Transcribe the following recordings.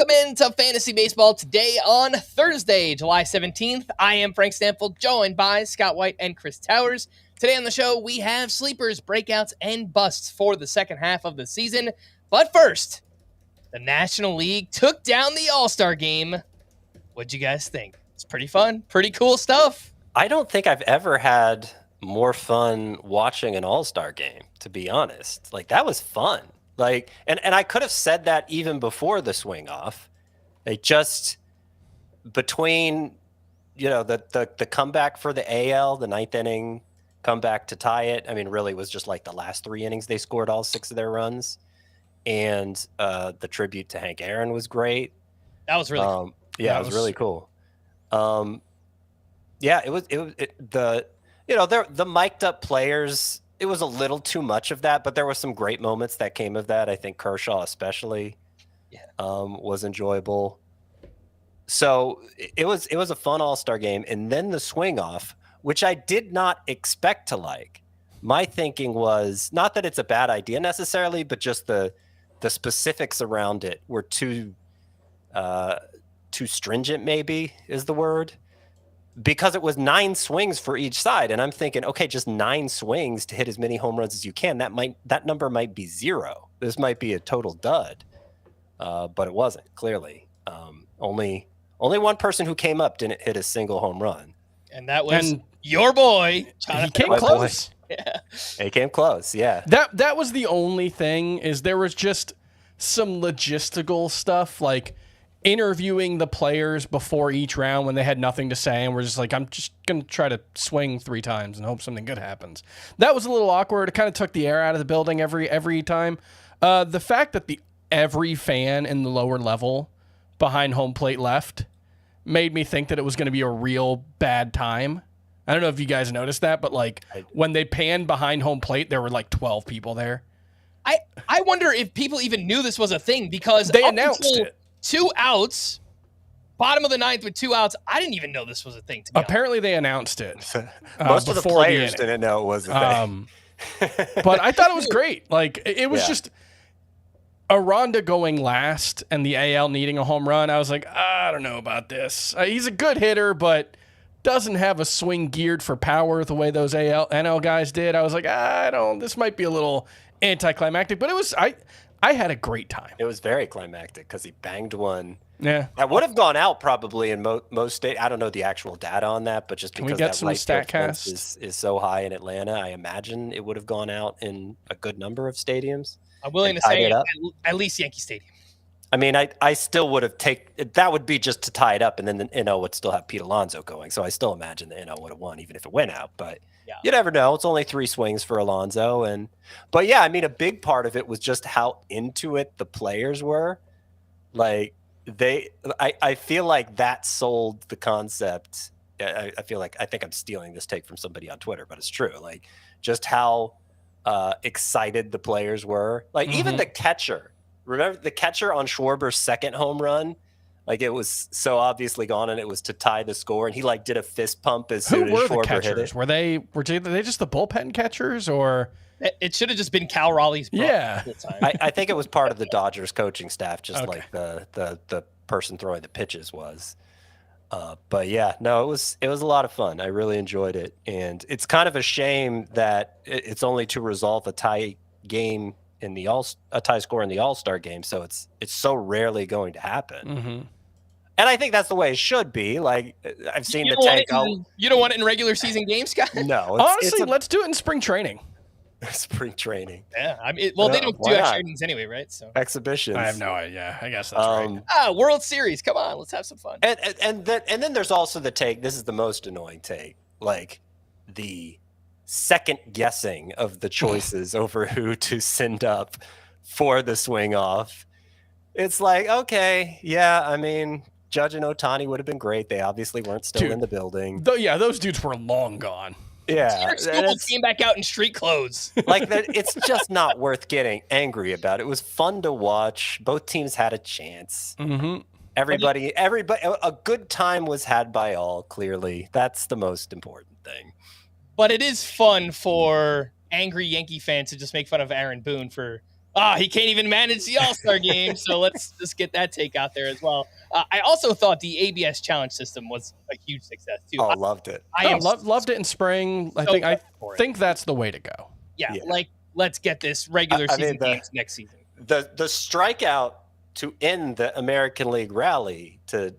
Welcome into Fantasy Baseball today on Thursday, July 17th. I am Frank Stampfl, joined by Scott White and Chris Towers. Today on the show, we have sleepers, breakouts, and busts for the second half of the season. But first, the National League took down the All-Star game. What'd you guys think? It's pretty fun, pretty cool stuff. I don't think I've ever had more fun watching an All-Star game, to be honest. Like, that was fun. Like, and I could have said that even before the swing off. Like, just between, the comeback for the AL, the ninth inning comeback to tie it. I mean, really was just like the last 3 innings they scored all 6 of their runs. And the tribute to Hank Aaron was great. That was really cool. Yeah, it was really cool. Yeah, the mic'd up players. It was a little too much of that, but there were some great moments that came of that. I think Kershaw especially was enjoyable. So it was a fun All-Star game. And then the swing off, which I did not expect to like. My thinking was not that it's a bad idea necessarily, but just the specifics around it were too stringent, maybe is the word. Because it was 9 swings for each side. And I'm thinking, okay, just 9 swings to hit as many home runs as you can. That number might be 0. This might be a total dud. But it wasn't, clearly. Only one person who came up didn't hit a single home run. And that was your boy, Jonathan. He came close. Yeah. He came close, yeah. That was the only thing, is there was just some logistical stuff, like interviewing the players before each round when they had nothing to say, and we're just like, I'm just going to try to swing 3 times and hope something good happens. That was a little awkward. It kind of took the air out of the building every time. The fact that every fan in the lower level behind home plate left made me think that it was going to be a real bad time. I don't know if you guys noticed that, but when they panned behind home plate, there were 12 people there. I wonder if people even knew this was a thing, because they announced it. 2 outs, bottom of the 9th with 2 outs. I didn't even know this was a thing. Apparently, they announced it. Most of the players didn't know it was a thing. But I thought it was great. It was just Aranda going last and the AL needing a home run. I was like, I don't know about this. He's a good hitter, but doesn't have a swing geared for power the way those NL guys did. I was like, this might be a little anticlimactic, but it was. I had a great time. It was very climactic because he banged one. Yeah. That would have gone out probably in most states. I don't know the actual data on that, but just because that right field fence is so high in Atlanta, I imagine it would have gone out in a good number of stadiums. I'm willing to say at least Yankee Stadium. I mean, I still would have that would be just to tie it up, and then the NL would still have Pete Alonso going. So I still imagine the NL would have won even if it went out, but you never know. It's only 3 swings for Alonso. But yeah, I mean, a big part of it was just how into it the players were. I feel like that sold the concept. I think I'm stealing this take from somebody on Twitter, but it's true. Just how excited the players were. Even the catcher. Remember the catcher on Schwarber's second home run? It was so obviously gone, and it was to tie the score, and he did a fist pump as soon as Schwarber hit it. Were they just the bullpen catchers, or it should have just been Cal Raleigh's brother at the time. I think it was part of the Dodgers coaching staff, just like the person throwing the pitches was. But yeah, no, it was a lot of fun. I really enjoyed it, and it's kind of a shame that it's only to resolve a tie game in a tie score in the All-Star game. So it's so rarely going to happen. Mm-hmm. And I think that's the way it should be. I've seen you don't want it in regular season games, Scott? No. Honestly, let's do it in spring training. Spring training. Yeah. They don't do extra innings anyway, right? So exhibitions. I have no idea. I guess that's right. World Series. Come on, let's have some fun. And then there's also the take. This is the most annoying take. The second guessing of the choices over who to send up for the swing off. It's okay, yeah, I mean, Judge and Ohtani would have been great. They obviously weren't still in the building. Those dudes were long gone. Yeah. Came back out in street clothes. It's just not worth getting angry about. It was fun to watch. Both teams had a chance. Mm-hmm. Everybody, a good time was had by all, clearly. That's the most important thing. But it is fun for angry Yankee fans to just make fun of Aaron Boone for He can't even manage the All-Star game, so let's just get that take out there as well. I also thought the ABS challenge system was a huge success too. Oh, loved it. Loved it in spring. I think that's the way to go. Yeah, like let's get this regular season games next season. The strikeout to end the American League rally to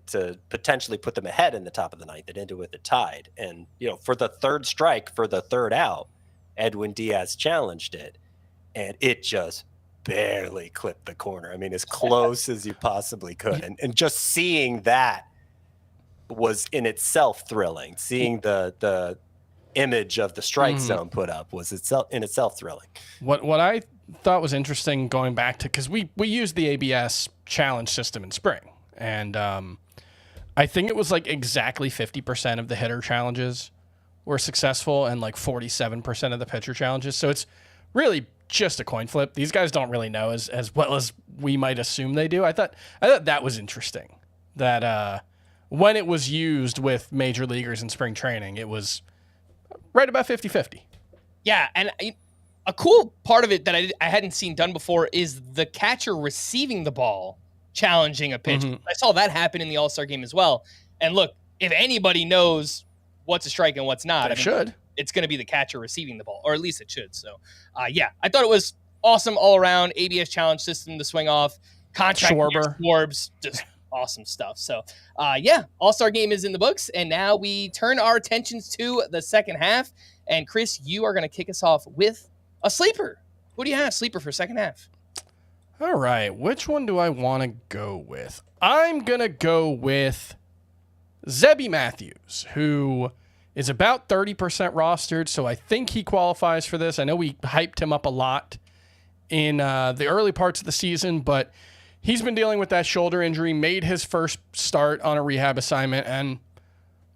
potentially put them ahead in the top of the ninth and ended with a tied. And for the third strike for the third out, Edwin Diaz challenged it, and it just barely clipped the corner. I mean, as close as you possibly could. And just seeing that was in itself thrilling. Seeing the image of the strike zone put up was in itself thrilling. What I thought was interesting going back to, because we used the ABS challenge system in spring, and I think it was like exactly 50% of the hitter challenges were successful and like 47% of the pitcher challenges. So it's really just a coin flip. These guys don't really know as well as we might assume they do. I thought that was interesting, that when it was used with major leaguers in spring training, it was right about 50-50. Yeah, and a cool part of it that I hadn't seen done before is the catcher receiving the ball, challenging a pitch. I saw that happen in the All-Star game as well. And look, if anybody knows what's a strike and what's not, it's going to be the catcher receiving the ball, or at least it should. So, yeah, I thought it was awesome all around. ABS challenge system to swing off, contract Schwarbs, just awesome stuff. So, yeah, All-Star game is in the books, and now we turn our attentions to the second half. And Chris, you are going to kick us off with a sleeper. Who do you have sleeper for second half? All right, which one do I want to go with? I'm going to go with Zebby Matthews, who is about 30% rostered, so I think he qualifies for this. I know we hyped him up a lot in the early parts of the season, but he's been dealing with that shoulder injury, made his first start on a rehab assignment, and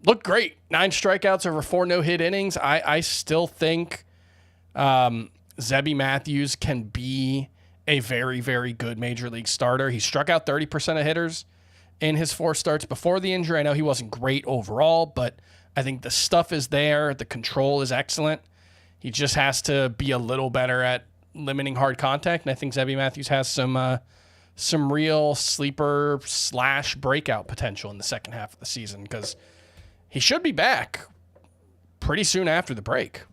looked great. 9 strikeouts over 4 no-hit innings. I still think Zebby Matthews can be a very, very good major league starter. He struck out 30% of hitters in his 4 starts before the injury. I know he wasn't great overall, but I think the stuff is there. The control is excellent. He just has to be a little better at limiting hard contact, and I think Zebby Matthews has some real sleeper / breakout potential in the second half of the season, because he should be back pretty soon after the break.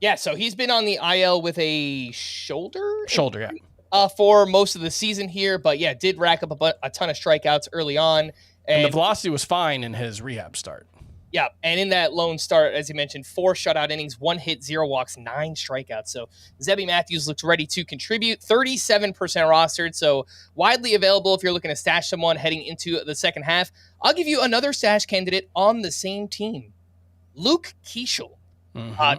Yeah, so he's been on the IL with a shoulder, yeah, for most of the season here, but yeah, did rack up a ton of strikeouts early on, and the velocity was fine in his rehab start. Yeah, and in that lone start, as you mentioned, 4 shutout innings, 1 hit, 0 walks, 9 strikeouts. So Zebby Matthews looks ready to contribute. 37% rostered, so widely available if you're looking to stash someone heading into the second half. I'll give you another stash candidate on the same team, Luke Keeschel.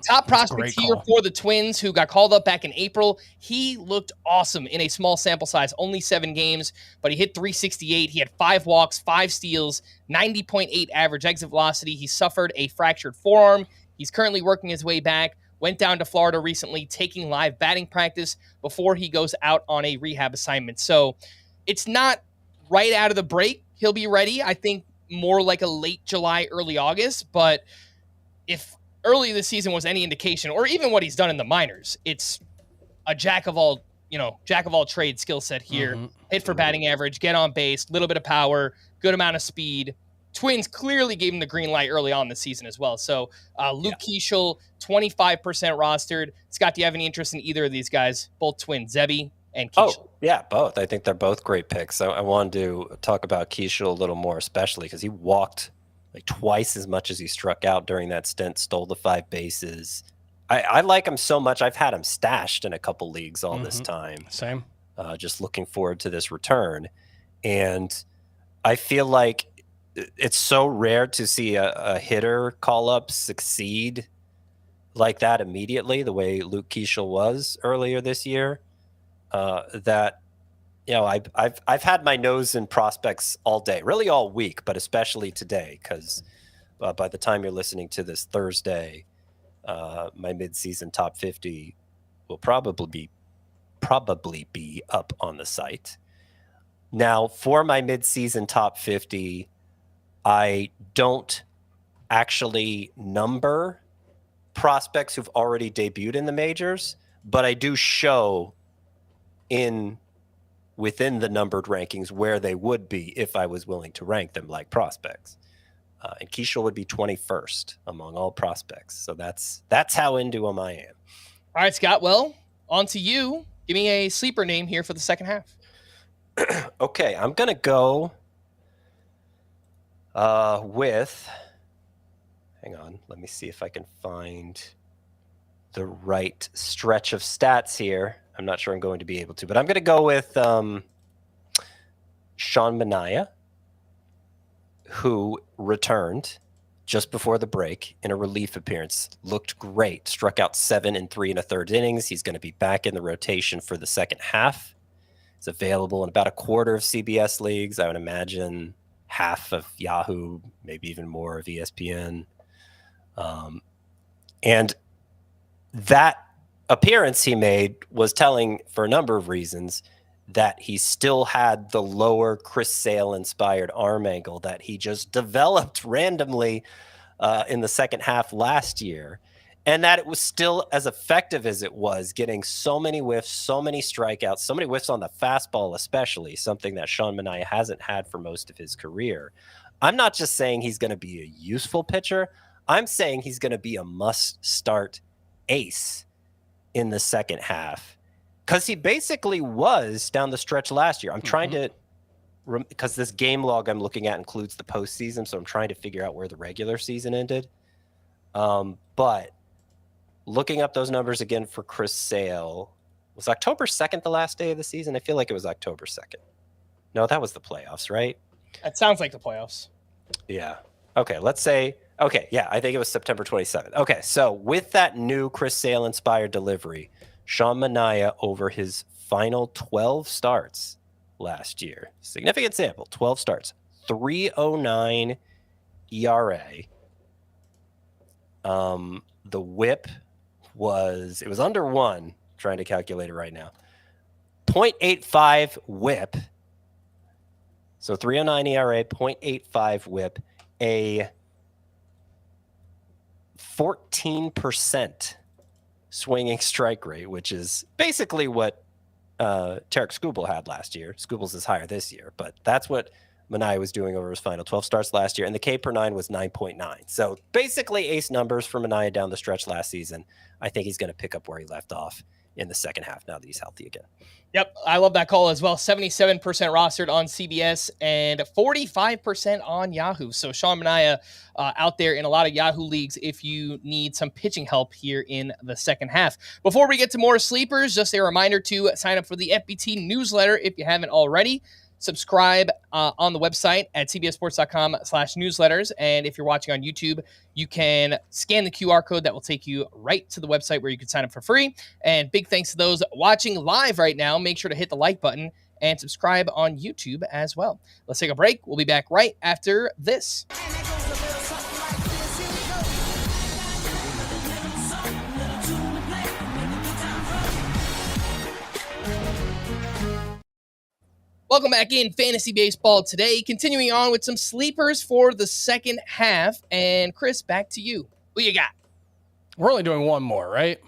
Top prospect here for the Twins, who got called up back in April. He looked awesome in a small sample size, only 7 games, but he hit .368. He had 5 walks, 5 steals, 90.8 average exit velocity. He suffered a fractured forearm. He's currently working his way back. Went down to Florida recently, taking live batting practice before he goes out on a rehab assignment. So it's not right out of the break he'll be ready. I think more like a late July, early August. But if early this season was any indication, or even what he's done in the minors, it's a jack of all trade skill set here. Hit for batting average, get on base, little bit of power, good amount of speed. Twins clearly gave him the green light early on this season as well. So Luke Keeschel, 25% rostered. Scott, do you have any interest in either of these guys? Both Twins, Zebby and Keeschel. Oh, yeah, both. I think they're both great picks. I wanted to talk about Keeschel a little more, especially because he walked like twice as much as he struck out during that stint, stole the 5 bases. I like him so much. I've had him stashed in a couple leagues all this time. Same. Just looking forward to this return. And I feel like it's so rare to see a hitter call up succeed like that immediately, the way Luke Keeschel was earlier this year, that I've had my nose in prospects all day, really all week, but especially today, because by the time you're listening to this Thursday, my midseason top 50 will probably be up on the site. Now, for my midseason top 50, I don't actually number prospects who've already debuted in the majors, but I do show within the numbered rankings where they would be if I was willing to rank them like prospects. And Keishel would be 21st among all prospects. So that's how into him I am. All right, Scott. Well, on to you. Give me a sleeper name here for the second half. Okay, I'm going to go with, hang on, let me see if I can find the right stretch of stats here. I'm not sure I'm going to be able to, but I'm going to go with Sean Manaea, who returned just before the break in a relief appearance. Looked great. Struck out 7 in 3 1/3 innings. He's going to be back in the rotation for the second half. It's available in about a quarter of CBS leagues. I would imagine half of Yahoo, maybe even more of ESPN. And that appearance he made was telling for a number of reasons that he still had the lower Chris Sale inspired arm angle that he just developed randomly in the second half last year, and that it was still as effective as it was, getting so many whiffs, so many strikeouts, so many whiffs on the fastball, especially something that Sean Manaea hasn't had for most of his career. I'm not just saying he's going to be a useful pitcher. I'm saying he's going to be a must-start ace in the second half, because he basically was down the stretch last year. I'm trying to, because this game log I'm looking at includes the postseason, so I'm trying to figure out where the regular season ended. But looking up those numbers again for Chris Sale, was October 2nd the last day of the season? I feel like it was October 2nd. No, that was the playoffs, right? That sounds like the playoffs. Yeah. Okay, let's say, okay, yeah, I think it was September 27th. Okay, so with that new Chris Sale-inspired delivery, Sean Manaea, over his final 12 starts last year, significant sample, 12 starts, 3.09 ERA. The whip was under 1, trying to calculate it right now, 0.85 whip. So 3.09 ERA, 0.85 whip, a 14% swinging strike rate, which is basically what Tarek Skubal had last year. Skubal's is higher this year, but that's what Manaea was doing over his final 12 starts last year. And the K per 9 was 9.9. So basically ace numbers for Manaea down the stretch last season. I think he's going to pick up where he left off in the second half now that he's healthy again. Yep, I love that call as well. 77% rostered on CBS and 45% on Yahoo. So Sean Manaea out there in a lot of Yahoo leagues if you need some pitching help here in the second half. Before we get to more sleepers, just a reminder to sign up for the FBT newsletter if you haven't already. Subscribe on the website at cbsports.com/newsletters. And if you're watching on YouTube, you can scan the QR code that will take you right to the website where you can sign up for free. And big thanks to those watching live right now. Make sure to hit the like button and subscribe on YouTube as well. Let's take a break. We'll be back right after this. Welcome back in Fantasy Baseball today. Continuing on with some sleepers for the second half. And Chris, back to you. Who you got? We're only doing one more, right?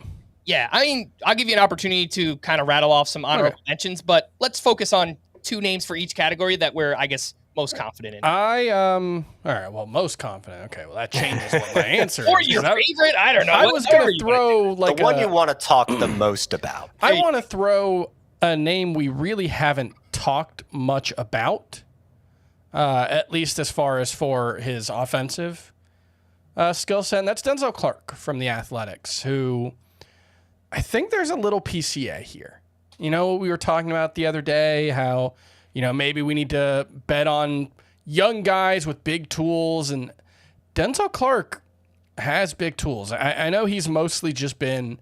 Yeah, I mean, I'll give you an opportunity to kind of rattle off some honorable mentions, but let's focus on 2 names for each category that we're, I guess, most confident in. All right, well, most confident. Okay, well, that changes what my answer or is. your favorite? I don't know. I was going to throw like the one you want to talk the most about. I want to throw a name we really haven't talked much about, at least as far as for his offensive skill set, and that's Denzel Clark from the Athletics, who I think there's a little PCA here. You know, we were talking about the other day how, you know, maybe we need to bet on young guys with big tools, and Denzel Clark has big tools. I know he's mostly just been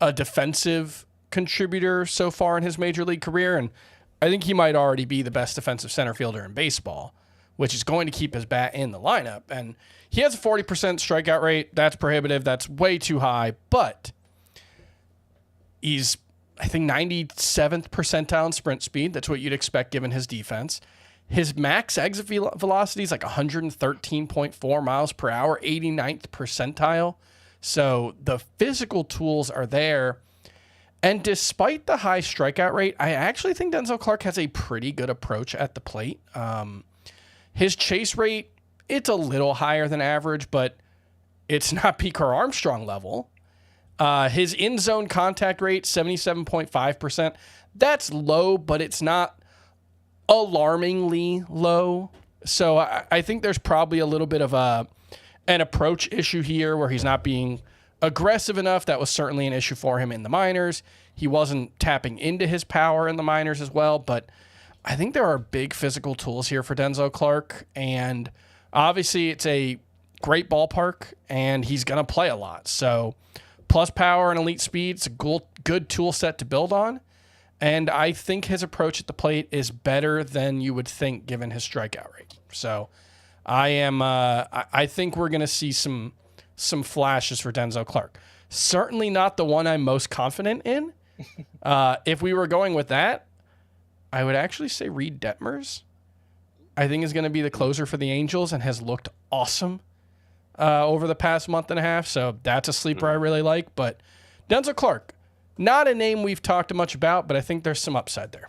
a defensive contributor so far in his major league career, and I think he might already be the best defensive center fielder in baseball, which is going to keep his bat in the lineup. And he has a 40% strikeout rate. That's prohibitive. That's way too high. But he's, I think, 97th percentile in sprint speed. That's what you'd expect given his defense. His max exit velocity is like 113.4 miles per hour, 89th percentile. So the physical tools are there. And despite the high strikeout rate, I actually think Denzel Clark has a pretty good approach at the plate. His chase rate, it's a little higher than average, but it's not Pete Armstrong level. His in-zone contact rate, 77.5%. That's low, but it's not alarmingly low. So I think there's probably a little bit of an approach issue here where he's not being aggressive enough. That was certainly an issue for him in the minors. He wasn't tapping into his power in the minors as well, but I think there are big physical tools here for Denzel Clark, and obviously it's a great ballpark, and he's going to play a lot. So plus power and elite speed, it's a good tool set to build on, and I think his approach at the plate is better than you would think given his strikeout rate. So I think we're going to see some flashes for Denzel Clark. Certainly not the one I'm most confident in. If we were going with that, I would actually say Reed Detmers. I think is going to be the closer for the Angels and has looked awesome over the past month and a half. So that's a sleeper I really like. But Denzel Clark, not a name we've talked much about, but I think there's some upside there.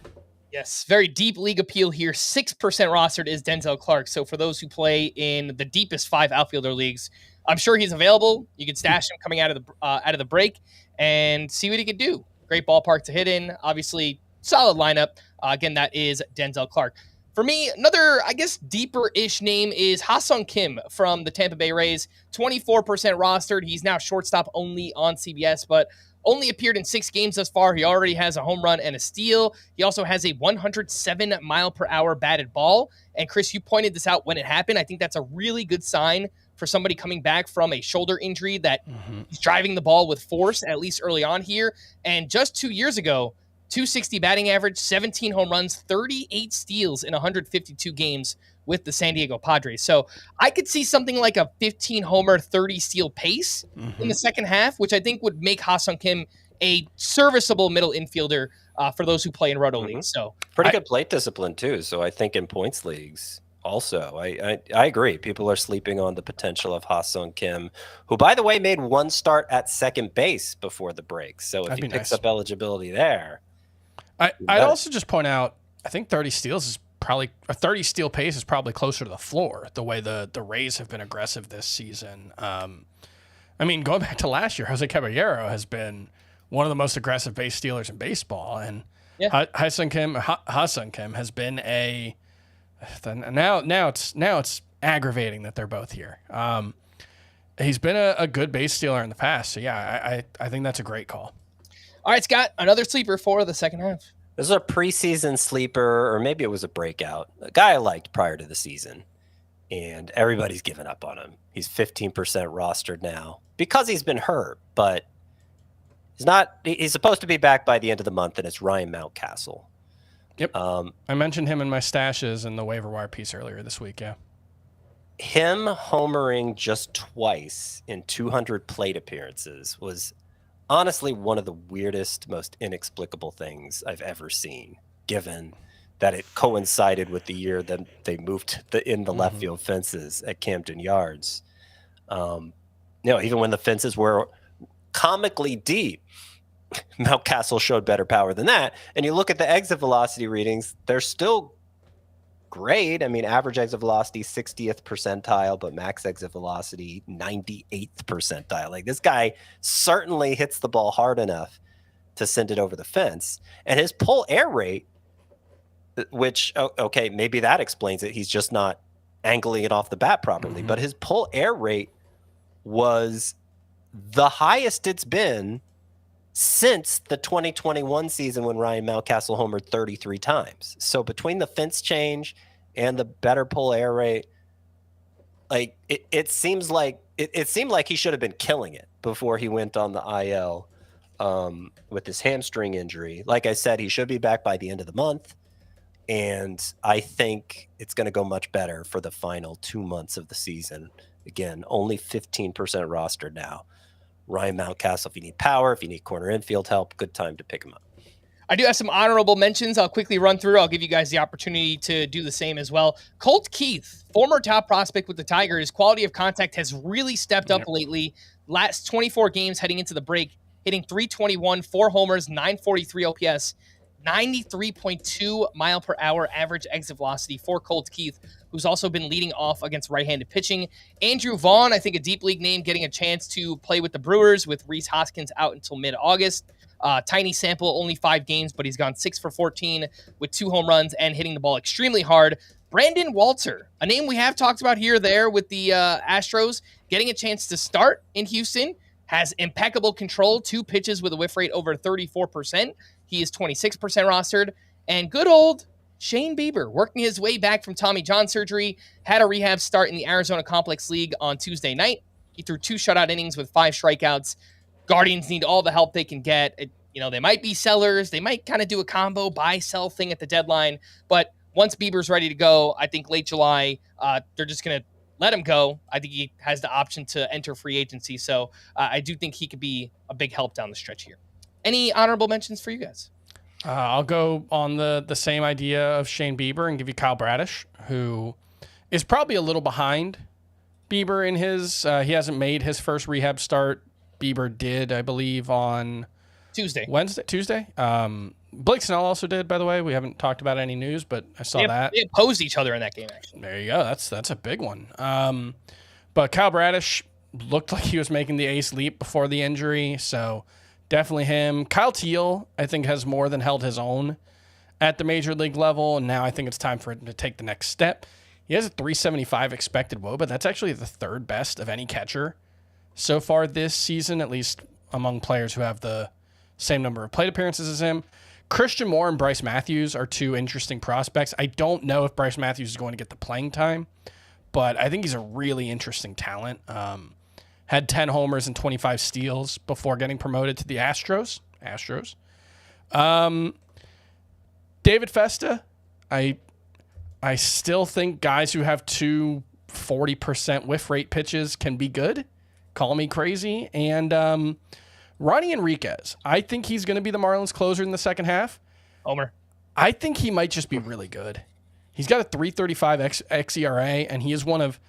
Yes, very deep league appeal here. 6% rostered is Denzel Clark. So for those who play in the deepest 5 outfielder leagues, I'm sure he's available. You can stash him coming out of the break and see what he could do. Great ballpark to hit in. Obviously, solid lineup. Again, that is Denzel Clark. For me, another, I guess, deeper-ish name is Ha-Seong Kim from the Tampa Bay Rays. 24% rostered. He's now shortstop only on CBS, but only appeared in 6 games thus far. He already has a home run and a steal. He also has a 107-mile-per-hour batted ball. And Chris, you pointed this out when it happened. I think that's a really good sign for somebody coming back from a shoulder injury that he's driving the ball with force, at least early on here. And just 2 years ago, 260 batting average, 17 home runs, 38 steals in 152 games with the San Diego Padres. So I could see something like a 15 homer, 30 steal pace in the second half, which I think would make Ha-Seong Kim a serviceable middle infielder for those who play in roto leagues. So pretty good plate discipline too. So I think in points leagues also, I agree. People are sleeping on the potential of Ha-Seong Kim, who, by the way, made one start at second base before the break. So if he picks up eligibility there. I'd also just point out, I think 30 steals is probably a 30 steal pace is probably closer to the floor, the way the Rays have been aggressive this season. I mean, going back to last year, Jose Caballero has been one of the most aggressive base stealers in baseball, and Ha-Seong Kim has been a now it's aggravating that they're both here. He's been a good base stealer in the past, so yeah, I think that's a great call. All right, Scott, another sleeper for the second half. This is a preseason sleeper, or maybe it was a breakout. A guy I liked prior to the season, and everybody's given up on him. He's 15% rostered now because he's been hurt, but he's supposed to be back by the end of the month, and it's Ryan Mountcastle. Yep. I mentioned him in my stashes in the waiver wire piece earlier this week, yeah. Him homering just twice in 200 plate appearances was honestly one of the weirdest, most inexplicable things I've ever seen, given that it coincided with the year that they moved in the left field fences at Camden Yards. Even when the fences were comically deep, Mountcastle showed better power than that. And you look at the exit velocity readings, they're still great. I mean, average exit velocity 60th percentile, but max exit velocity 98th percentile. Like, this guy certainly hits the ball hard enough to send it over the fence. And his pull air rate, which, okay, maybe that explains it. He's just not angling it off the bat properly. But his pull air rate was the highest it's been since the 2021 season when Ryan Mountcastle homered 33 times. So between the fence change and the better pull air rate, like it seemed like he should have been killing it before he went on the IL with his hamstring injury. Like I said, he should be back by the end of the month. And I think it's going to go much better for the final 2 months of the season. Again, only 15% rostered now. Ryan Mountcastle, if you need power, if you need corner infield help, good time to pick him up. I do have some honorable mentions I'll quickly run through. I'll give you guys the opportunity to do the same as well. Colt Keith, former top prospect with the Tigers. Quality of contact has really stepped up lately. Last 24 games heading into the break, hitting .321, 4 homers, .943 OPS, 93.2 mile per hour average exit velocity for Colt Keith, who's also been leading off against right-handed pitching. Andrew Vaughn, I think a deep league name, getting a chance to play with the Brewers with Rhys Hoskins out until mid-August. Tiny sample, only 5 games, but he's gone 6 for 14 with 2 home runs and hitting the ball extremely hard. Brandon Walter, a name we have talked about here or there with the Astros, getting a chance to start in Houston, has impeccable control, 2 pitches with a whiff rate over 34%. He is 26% rostered. And good old Shane Bieber, working his way back from Tommy John surgery, had a rehab start in the Arizona Complex League on Tuesday night. He threw 2 shutout innings with 5 strikeouts. Guardians need all the help they can get. They might be sellers. They might kind of do a combo buy-sell thing at the deadline. But once Bieber's ready to go, I think late July, they're just going to let him go. I think he has the option to enter free agency. So I do think he could be a big help down the stretch here. Any honorable mentions for you guys? I'll go on the same idea of Shane Bieber and give you Kyle Bradish, who is probably a little behind Bieber in his. He hasn't made his first rehab start. Bieber did, I believe, on Tuesday. Blake Snell also did, by the way. We haven't talked about any news, but I saw that. They opposed each other in that game, actually. There you go. That's a big one. But Kyle Bradish looked like he was making the ace leap before the injury, so definitely him. Kyle Teal, I think, has more than held his own at the major league level, and now I think it's time for him to take the next step. He has a 375 expected WOBA. That's actually the 3rd best of any catcher so far this season, at least among players who have the same number of plate appearances as him. Christian Moore and Bryce Matthews are 2 interesting prospects. I don't know if Bryce Matthews is going to get the playing time, but I think he's a really interesting talent. Had 10 homers and 25 steals before getting promoted to the Astros. David Festa, I still think guys who have 2 40% whiff rate pitches can be good. Call me crazy. And Ronnie Enriquez, I think he's going to be the Marlins closer in the second half. Homer. I think he might just be really good. He's got a 3.35 xERA, and he is one of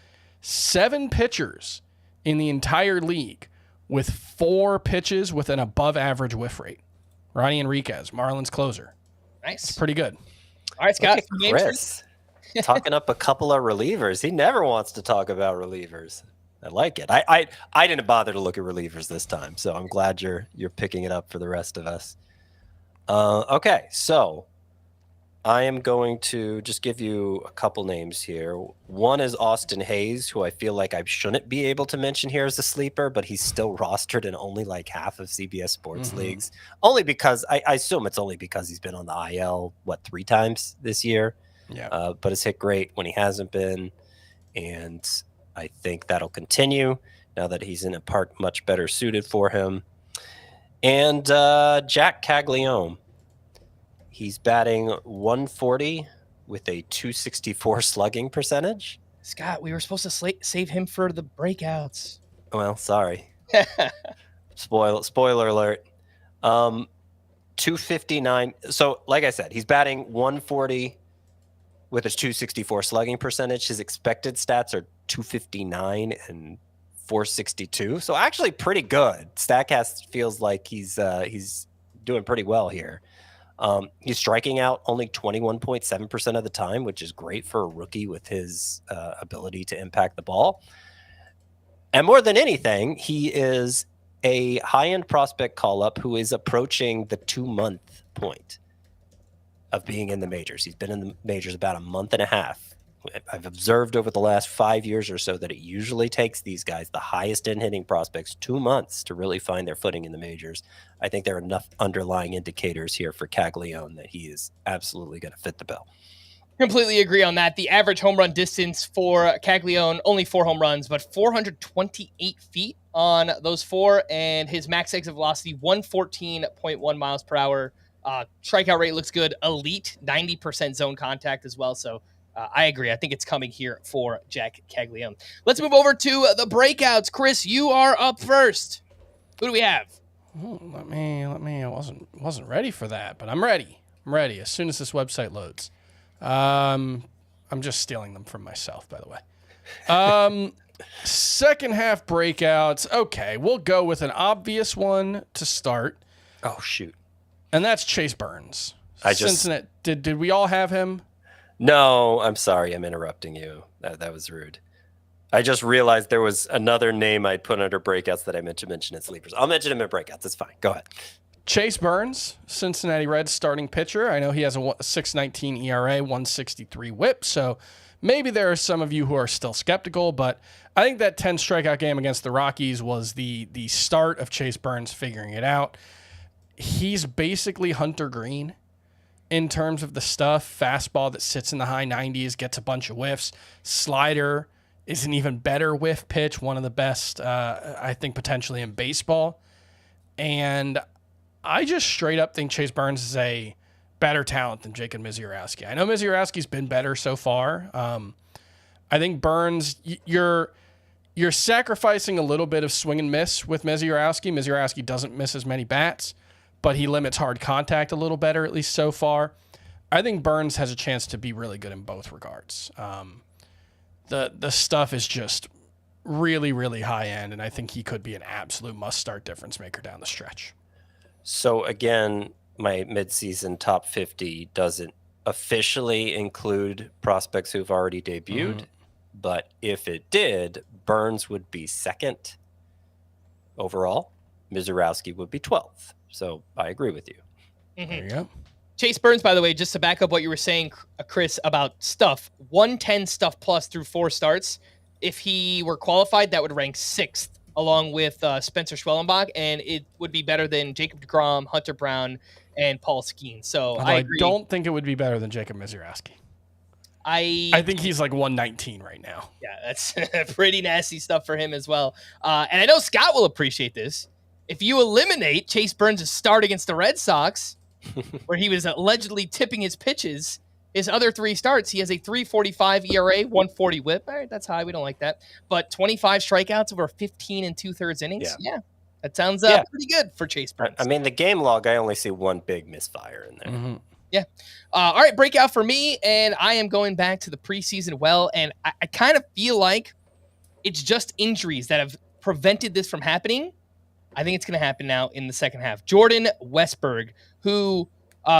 7 pitchers in the entire league with 4 pitches with an above-average whiff rate. Ronnie Enriquez, Marlins closer. Nice. It's pretty good. All right, Scott. Chris talking up a couple of relievers. He never wants to talk about relievers. I like it. I didn't bother to look at relievers this time, so I'm glad you're picking it up for the rest of us. Okay, so I am going to just give you a couple names here. One is Austin Hayes, who I feel like I shouldn't be able to mention here as a sleeper, but he's still rostered in only like half of CBS Sports leagues. Only because I assume it's only because he's been on the IL 3 times this year. Yeah. But it's hit great when he hasn't been, and I think that'll continue now that he's in a park much better suited for him. And Jack Caglione. He's batting 140 with a 264 slugging percentage. Scott, we were supposed to save him for the breakouts. Well, sorry. Spoiler alert. 259. So, like I said, he's batting 140 with a 264 slugging percentage. His expected stats are 259 and 462. So actually pretty good. Statcast feels like he's doing pretty well here. He's striking out only 21.7% of the time, which is great for a rookie with his ability to impact the ball. And more than anything, he is a high-end prospect call-up who is approaching the 2-month point of being in the majors. He's been in the majors about a month and a half. I've observed over the last 5 years or so that it usually takes these guys, the highest end hitting prospects, 2 months to really find their footing in the majors. I think there are enough underlying indicators here for Caglione that he is absolutely going to fit the bill. Completely agree on that. The average home run distance for Caglione, only 4 home runs, but 428 feet on those 4, and his max exit velocity, 114.1 miles per hour. Strikeout rate looks good. Elite, 90% zone contact as well. So I agree. I think it's coming here for Jack Caglione. Let's move over to the breakouts. Chris, you are up first. Who do we have? Let me. I wasn't ready for that, but I'm ready. I'm ready as soon as this website loads. I'm just stealing them from myself, by the way. Second half breakouts. Okay, we'll go with an obvious one to start. Oh, shoot. And that's Chase Burns. Cincinnati. Did we all have him? No, I'm sorry. I'm interrupting you. That was rude. I just realized there was another name I'd put under breakouts that I meant to mention in sleepers. I'll mention him in breakouts. It's fine. Go ahead. Chase Burns, Cincinnati Reds starting pitcher. I know he has a 6.19 ERA, 163 whip. So maybe there are some of you who are still skeptical, but I think that 10 strikeout game against the Rockies was the start of Chase Burns figuring it out. He's basically Hunter Green in terms of the stuff. Fastball that sits in the high 90s, gets a bunch of whiffs. Slider is an even better whiff pitch, one of the best, I think, potentially in baseball. And I just straight up think Chase Burns is a better talent than Jacob Misiorowski. I know Misiorowski's been better so far. I think Burns, you're sacrificing a little bit of swing and miss with Misiorowski. Misiorowski doesn't miss as many bats, but he limits hard contact a little better, at least so far. I think Burns has a chance to be really good in both regards. The stuff is just really, really high end, and I think he could be an absolute must-start difference maker down the stretch. So again, my midseason top 50 doesn't officially include prospects who've already debuted, but if it did, Burns would be second overall. Misiorowski would be 12th. So I agree with you. There you go. Chase Burns, by the way, just to back up what you were saying, Chris, about stuff, 110 stuff plus through 4 starts. If he were qualified, that would rank 6th along with Spencer Schwellenbach, and it would be better than Jacob deGrom, Hunter Brown, and Paul Skeen. So I agree. Don't think it would be better than Jacob Misiorowski. I think he's like 119 right now. Yeah, that's pretty nasty stuff for him as well. And I know Scott will appreciate this. If you eliminate Chase Burns' start against the Red Sox, where he was allegedly tipping his pitches, his other 3 starts, he has a 3.45 ERA, 140 whip. All right, that's high. We don't like that. But 25 strikeouts over 15 2/3 innings. Yeah. That sounds pretty good for Chase Burns. I mean, the game log, I only see one big misfire in there. Mm-hmm. Yeah. All right, breakout for me, and I am going back to the preseason well, and I kind of feel like it's just injuries that have prevented this from happening. I think it's going to happen now in the second half. Jordan Westburg, who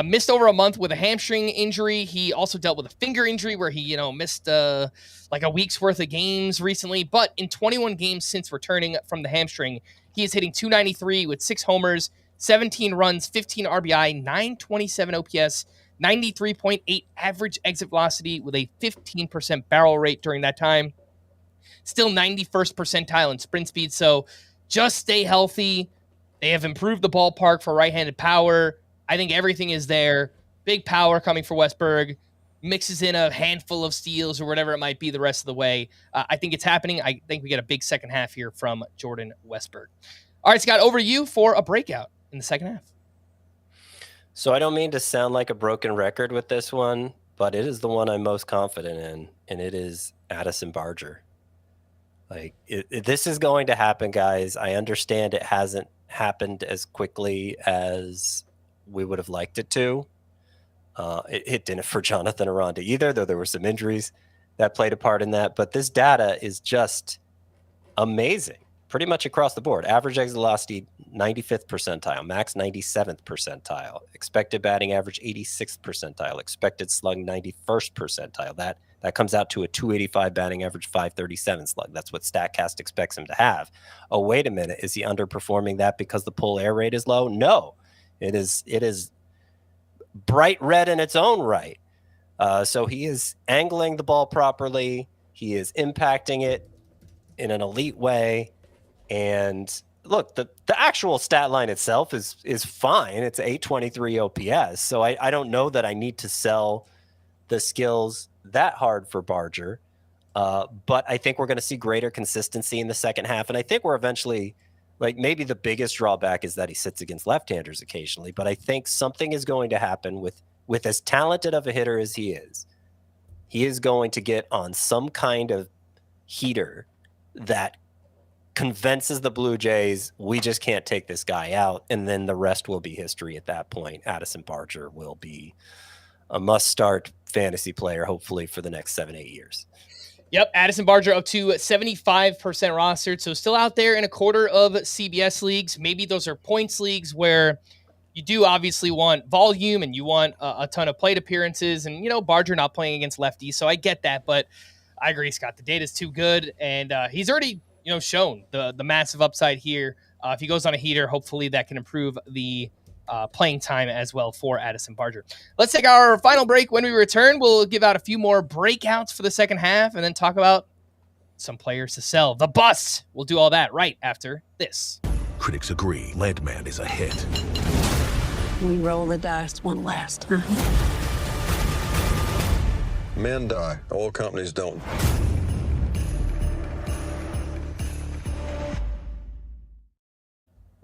missed over a month with a hamstring injury. He also dealt with a finger injury where he, missed like a week's worth of games recently. But in 21 games since returning from the hamstring, he is hitting .293 with 6 homers, 17 runs, 15 RBI, 927 OPS, 93.8 average exit velocity with a 15% barrel rate during that time. Still 91st percentile in sprint speed. So just stay healthy. They have improved the ballpark for right-handed power. I think everything is there. Big power coming for Westburg. Mixes in a handful of steals or whatever it might be the rest of the way. I think it's happening. I think we get a big second half here from Jordan Westburg. All right, Scott, over to you for a breakout in the second half. So I don't mean to sound like a broken record with this one, but it is the one I'm most confident in, and it is Addison Barger. This is going to happen, guys. I understand it hasn't happened as quickly as we would have liked it to. It didn't for Jonathan Aranda either, though there were some injuries that played a part in that. But this data is just amazing, pretty much across the board. Average exit velocity, 95th percentile, max 97th percentile, expected batting average, 86th percentile, expected slug, 91st percentile. That comes out to a 285 batting average, 537 slug. That's what StatCast expects him to have. Oh, wait a minute. Is he underperforming that because the pull air rate is low? No, it is bright red in its own right. So he is angling the ball properly. He is impacting it in an elite way. And look, the actual stat line itself is fine. It's 823 OPS. So I don't know that I need to sell the skills that hard for Barger. But I think we're going to see greater consistency in the second half. And I think we're eventually, maybe the biggest drawback is that he sits against left-handers occasionally. But I think something is going to happen with as talented of a hitter as he is going to get on some kind of heater that convinces the Blue Jays, we just can't take this guy out. And then the rest will be history at that point. Addison Barger will be a must-start fantasy player, hopefully, for the next 7-8 years. Yep, Addison Barger up to 75% rostered, so still out there in a quarter of CBS leagues. Maybe those are points leagues where you do obviously want volume and you want a ton of plate appearances, and Barger not playing against lefties, so I get that, but I agree, Scott. The data's too good, and he's already shown the massive upside here. If he goes on a heater, hopefully that can improve the playing time as well for Addison Barger. Let's take our final break. When we return, we'll give out a few more breakouts for the second half and then talk about some players to sell. The bus. We'll do all that right after this. Critics agree Landman is a hit. We roll the dice one last time. Men die. Oil companies don't.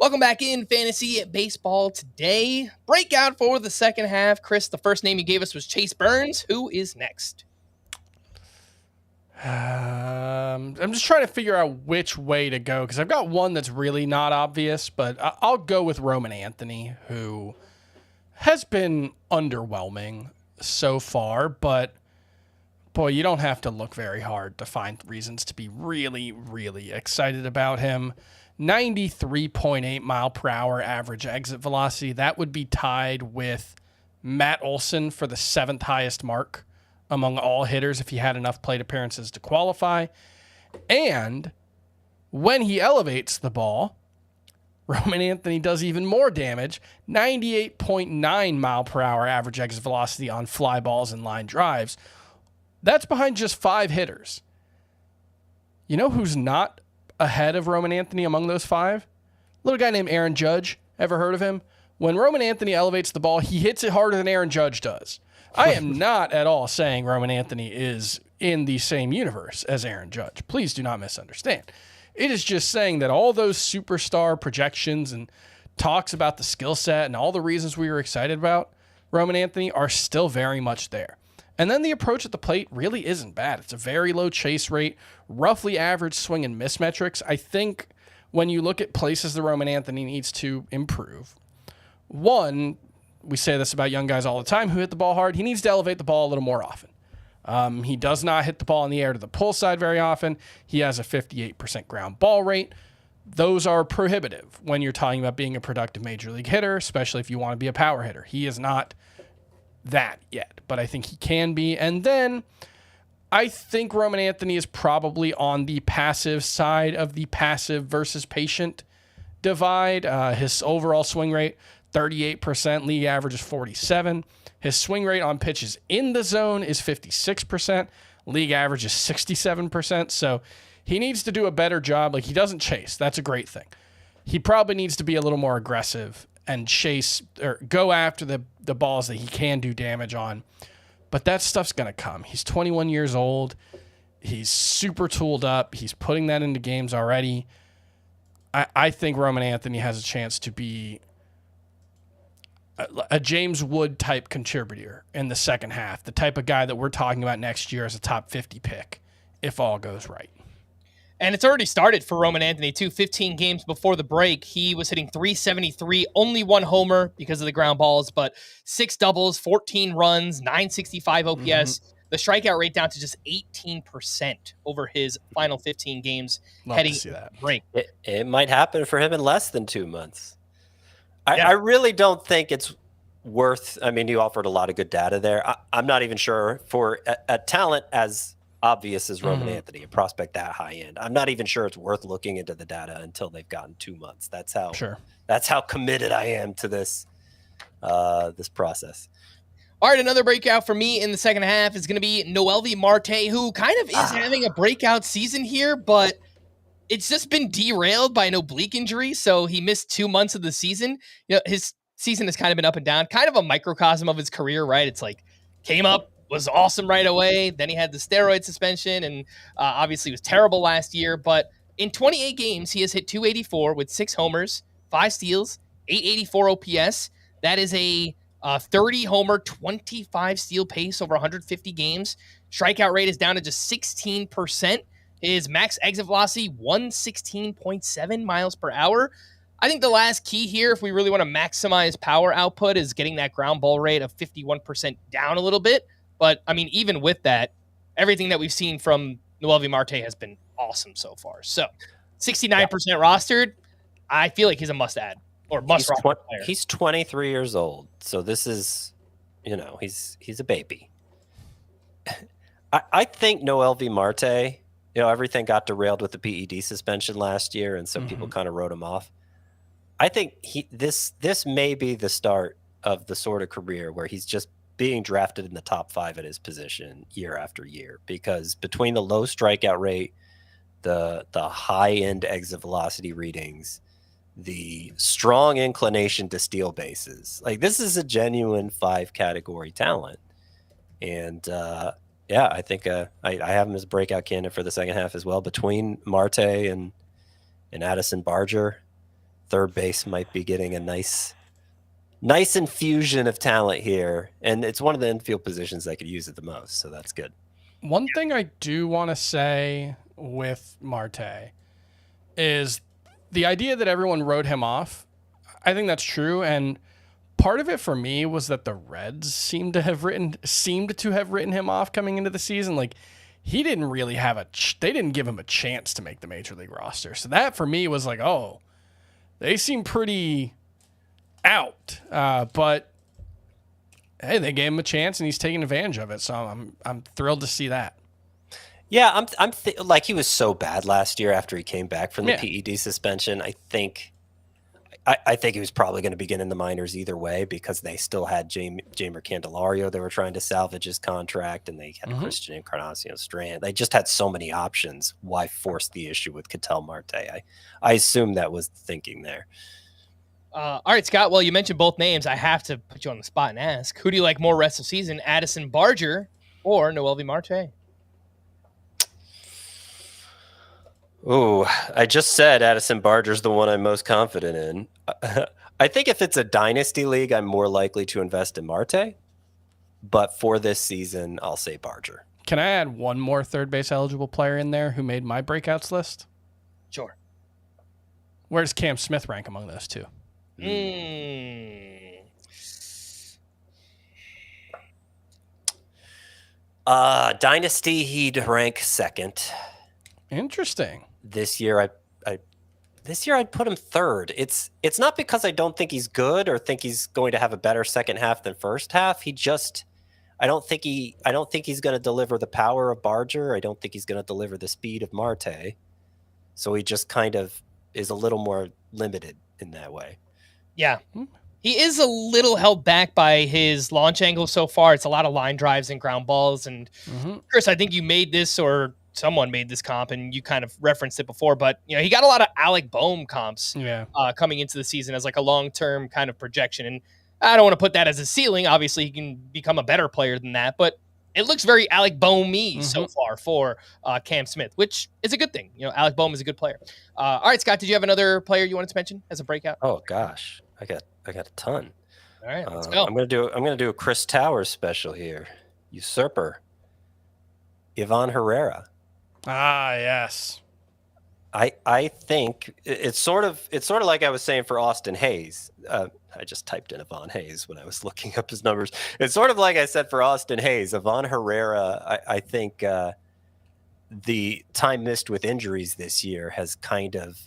Welcome back in Fantasy Baseball today. Breakout for the second half. Chris, the first name you gave us was Chase Burns. Who is next? I'm just trying to figure out which way to go because I've got one that's really not obvious, but I'll go with Roman Anthony, who has been underwhelming so far, but boy, you don't have to look very hard to find reasons to be really, really excited about him. 93.8 mile per hour average exit velocity. That would be tied with Matt Olson for the 7th highest mark among all hitters if he had enough plate appearances to qualify. And when he elevates the ball, Roman Anthony does even more damage. 98.9 mile per hour average exit velocity on fly balls and line drives. That's behind just 5 hitters. You know who's not ahead of Roman Anthony among those 5? Little guy named Aaron Judge. Ever heard of him? When Roman Anthony elevates the ball, he hits it harder than Aaron Judge does. I am not at all saying Roman Anthony is in the same universe as Aaron Judge. Please do not misunderstand. It is just saying that all those superstar projections and talks about the skill set and all the reasons we were excited about Roman Anthony are still very much there. And then the approach at the plate really isn't bad. It's a very low chase rate, roughly average swing and miss metrics. I think when you look at places that Roman Anthony needs to improve, one, we say this about young guys all the time who hit the ball hard, he needs to elevate the ball a little more often. He does not hit the ball in the air to the pull side very often. He has a 58% ground ball rate. Those are prohibitive when you're talking about being a productive major league hitter, especially if you want to be a power hitter. He is not that yet, but I think he can be. And then I think Roman Anthony is probably on the passive side of the passive versus patient divide. His overall swing rate, 38%, league average is 47%. His swing rate on pitches in the zone is 56%. League average is 67%. So he needs to do a better job. Like, he doesn't chase. That's a great thing. He probably needs to be a little more aggressive and chase or go after the balls that he can do damage on. But that stuff's going to come. He's 21 years old. He's super tooled up. He's putting that into games already. I think Roman Anthony has a chance to be a James Wood type contributor in the second half, the type of guy that we're talking about next year as a top 50 pick, if all goes right. And it's already started for Roman Anthony, too. 15 games before the break, he was hitting .373, only 1 homer because of the ground balls, but 6 doubles, 14 runs, .965 OPS. Mm-hmm. The strikeout rate down to just 18% over his final 15 games heading to that break. It might happen for him in less than 2 months. I really don't think it's worth. I mean, you offered a lot of good data there. I'm not even sure for a talent as obvious as Roman Anthony, a prospect that high end. I'm not even sure it's worth looking into the data until they've gotten 2 months. That's how committed I am to this process. All right, another breakout for me in the second half is going to be Noelvi Marte, who kind of is having a breakout season here, but it's just been derailed by an oblique injury, so he missed 2 months of the season. His season has kind of been up and down, kind of a microcosm of his career, right? It's like came up, was awesome right away, then he had the steroid suspension, and obviously was terrible last year. But in 28 games, he has hit .284 with 6 homers, 5 steals, .884 OPS. That is a 30 homer, 25 steal pace over 150 games. Strikeout rate is down to just 16%. His max exit velocity, 116.7 miles per hour. I think the last key here, if we really want to maximize power output, is getting that ground ball rate of 51% down a little bit. But, I mean, even with that, everything that we've seen from Noelvi Marte has been awesome so far. So 69% rostered. I feel like he's a must-add or must-roster player. He's 23 years old, so this is, he's a baby. I think Noelvi Marte, everything got derailed with the PED suspension last year, and so people kind of wrote him off. I think this may be the start of the sort of career where he's just being drafted in the top 5 at his position year after year, because between the low strikeout rate, the high end exit velocity readings, the strong inclination to steal bases, like this is a genuine 5 category talent. And I think I have him as a breakout candidate for the second half as well. Between Marte and Addison Barger, third base might be getting a nice infusion of talent here, and it's one of the infield positions that could use it the most, so that's good. One thing I do want to say with Marte is the idea that everyone wrote him off. I think that's true, and part of it for me was that the Reds seemed to have written him off coming into the season. Like, he didn't really have they didn't give him a chance to make the major league roster. So that for me was like, oh, they seem pretty out. But hey, they gave him a chance and he's taking advantage of it. So I'm thrilled to see that. Yeah, like he was so bad last year after he came back from the PED suspension. I think he was probably going to begin in the minors either way, because they still had Jamer Candelario. They were trying to salvage his contract, and they had Christian Encarnacion Strand. They just had so many options. Why force the issue with Ketel Marte? I assume that was the thinking there. All right, Scott. Well, you mentioned both names. I have to put you on the spot and ask, who do you like more rest of season, Addison Barger or Noelvi Marte? Oh, I just said Addison Barger's the one I'm most confident in. I think if it's a dynasty league, I'm more likely to invest in Marte. But for this season, I'll say Barger. Can I add one more third base eligible player in there who made my breakouts list? Sure. Where does Cam Smith rank among those two? Dynasty, he'd rank second. Interesting. This year, I'd put him third. It's not because I don't think he's good or think he's going to have a better second half than first half. I don't think he's going to deliver the power of Barger. I don't think he's going to deliver the speed of Marte. So he just kind of is a little more limited in that way. Yeah. He is a little held back by his launch angle so far. It's a lot of line drives and ground balls. And Chris, I think you made this, or someone made this comp, and you kind of referenced it before, but he got a lot of Alec Boehm comps coming into the season as like a long-term kind of projection. And I don't want to put that as a ceiling. Obviously he can become a better player than that, but it looks very Alec Boehm-y so far for Cam Smith, which is a good thing. Alec Boehm is a good player. All right, Scott, did you have another player you wanted to mention as a breakout? Oh gosh, I got a ton. All right, let's go. I'm gonna do a Chris Towers special here. Usurper, Ivan Herrera. Ah, yes. I think it's sort of like I was saying for Austin Hayes. I just typed in Ivan Hayes when I was looking up his numbers. It's sort of like I said for Austin Hayes. Ivan Herrera, I think the time missed with injuries this year has kind of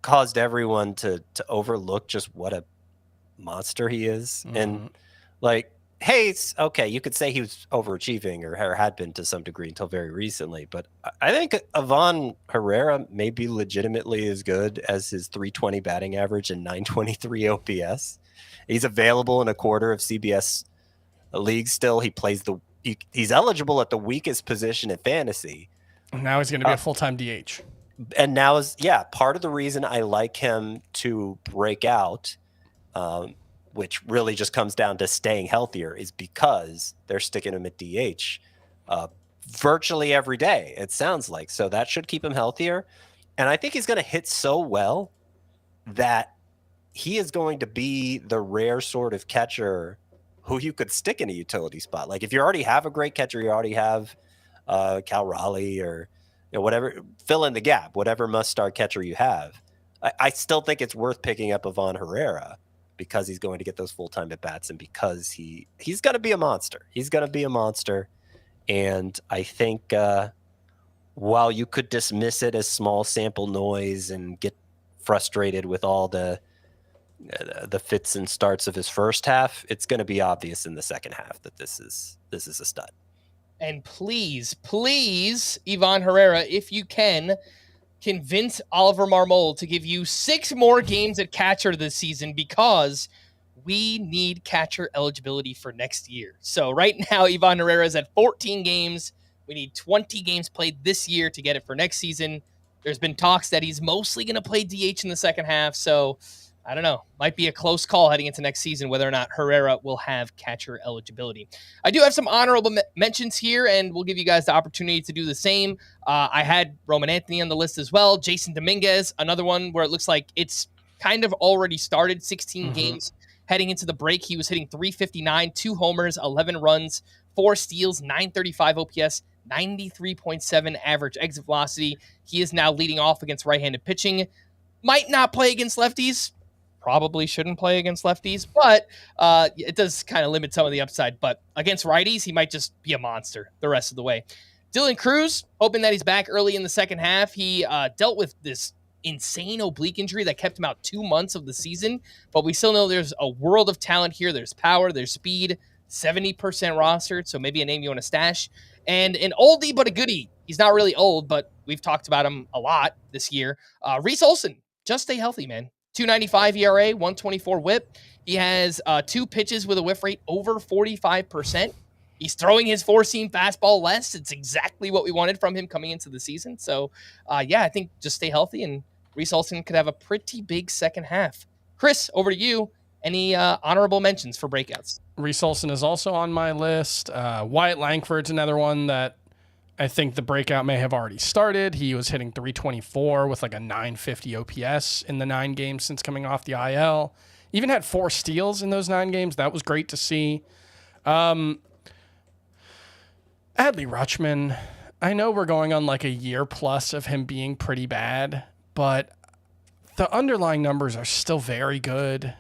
caused everyone to overlook just what a monster he is. And like Hayes, okay, you could say he was overachieving or had been to some degree until very recently, but I think Ivan Herrera may be legitimately as good as his 320 batting average and 923 OPS. He's available in a quarter of CBS leagues still. He plays he's eligible at the weakest position in fantasy. Now he's going to be a full-time DH. And now part of the reason I like him to break out, which really just comes down to staying healthier, is because they're sticking him at DH virtually every day, it sounds like. So that should keep him healthier. And I think he's going to hit so well that he is going to be the rare sort of catcher who you could stick in a utility spot. Like if you already have a great catcher, you already have Cal Raleigh or whatever, fill in the gap, whatever must-start catcher you have. I still think it's worth picking up Ivan Herrera, because he's going to get those full-time at-bats and because he's going to be a monster. He's going to be a monster. And I think while you could dismiss it as small sample noise and get frustrated with all the fits and starts of his first half, it's going to be obvious in the second half that this is a stud. And please, Ivan Herrera, if you can, convince Oliver Marmol to give you 6 more games at catcher this season, because we need catcher eligibility for next year. So right now, Ivan Herrera is at 14 games. We need 20 games played this year to get it for next season. There's been talks that he's mostly going to play DH in the second half. So I don't know. Might be a close call heading into next season whether or not Herrera will have catcher eligibility. I do have some honorable mentions here, and we'll give you guys the opportunity to do the same. I had Roman Anthony on the list as well. Jason Dominguez, another one where it looks like it's kind of already started. 16 games heading into the break. He was hitting .359, 2 homers, 11 runs, 4 steals, .935 OPS, 93.7 average exit velocity. He is now leading off against right-handed pitching. Might not play against lefties. Probably shouldn't play against lefties, but it does kind of limit some of the upside. But against righties, he might just be a monster the rest of the way. Dylan Cruz, hoping that he's back early in the second half. He dealt with this insane oblique injury that kept him out 2 months of the season, but we still know there's a world of talent here. There's power, there's speed, 70% rostered, so maybe a name you want to stash. And an oldie but a goodie. He's not really old, but we've talked about him a lot this year. Reese Olson, just stay healthy, man. 2.95 ERA, 124 whip. He has 2 pitches with a whiff rate over 45%. He's throwing his 4-seam fastball less. It's exactly what we wanted from him coming into the season. So, I think just stay healthy, and Reese Olson could have a pretty big second half. Chris, over to you. Any honorable mentions for breakouts? Reese Olson is also on my list. Wyatt Langford's another one that I think the breakout may have already started. He was hitting .324 with like a .950 OPS in the 9 games since coming off the IL. Even had 4 steals in those 9 games. That was great to see. Adley Rutschman, I know we're going on like a year plus of him being pretty bad, but the underlying numbers are still very good.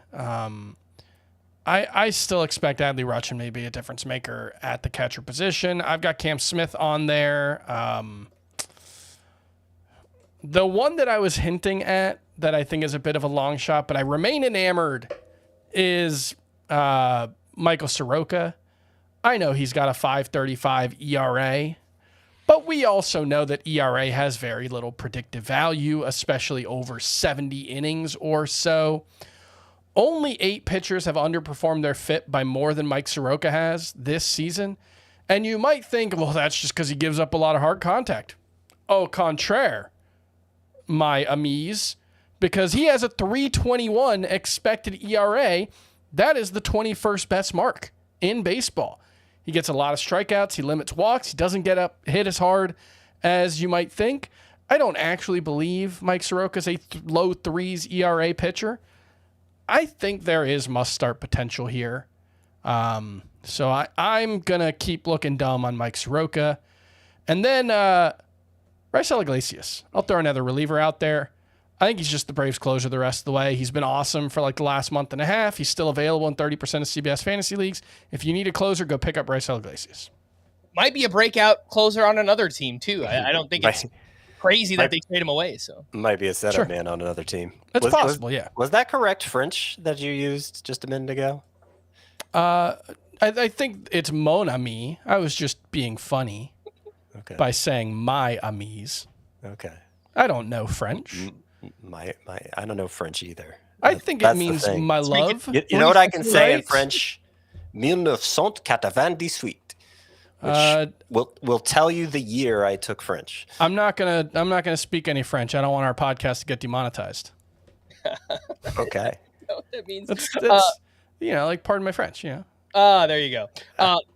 I still expect Adley Rutschman may be a difference maker at the catcher position. I've got Cam Smith on there. The one that I was hinting at that I think is a bit of a long shot, but I remain enamored, is Michael Soroka. I know he's got a 5.35 ERA, but we also know that ERA has very little predictive value, especially over 70 innings or so. Only 8 pitchers have underperformed their FIP by more than Mike Soroka has this season. And you might think, well, that's just because he gives up a lot of hard contact. Au contraire, my amis, because he has a 3.21 expected ERA. That is the 21st best mark in baseball. He gets a lot of strikeouts. He limits walks. He doesn't get hit as hard as you might think. I don't actually believe Mike Soroka is a low 3s ERA pitcher. I think there is must-start potential here. So I'm going to keep looking dumb on Mike Soroka. And then Raisel Iglesias. I'll throw another reliever out there. I think he's just the Braves closer the rest of the way. He's been awesome for like the last month and a half. He's still available in 30% of CBS fantasy leagues. If you need a closer, go pick up Raisel Iglesias. Might be a breakout closer on another team, too. I don't think it's crazy that they trade him away. So might be a setup man on another team. That's possible, yeah. Was that correct French that you used just a minute ago? I think it's mon ami. I was just being funny by saying my amis. Okay. I don't know French. I don't know French either. I think it means my love. You know what I can say in French? 1998. Which will tell you the year I took French. I'm not gonna speak any French. I don't want our podcast to get demonetized. Okay. You know what that means? That's like pardon my French. There you go.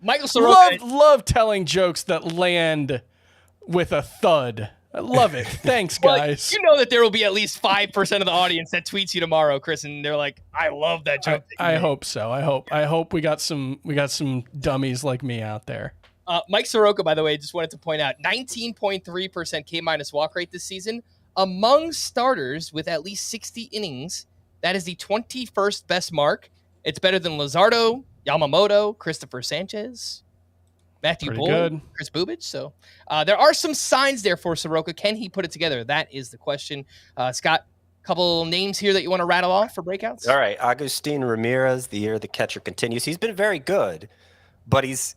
Michael Soroka. Love telling jokes that land with a thud. I love it. Thanks, guys. You know that there will be at least 5% of the audience that tweets you tomorrow, Chris, and they're like, "I love that joke." I hope so. I hope we got some dummies like me out there. Mike Soroka, by the way, just wanted to point out 19.3% K- walk rate this season among starters with at least 60 innings. That is the 21st best mark. It's better than Luzardo, Yamamoto, Christopher Sanchez. Matthew Pretty Boyd, good. Chris Bubich. So there are some signs there for Soroka. Can he put it together? That is the question. Scott, a couple names here that you want to rattle off for breakouts? All right. Agustin Ramirez, the year the catcher continues. He's been very good, but he's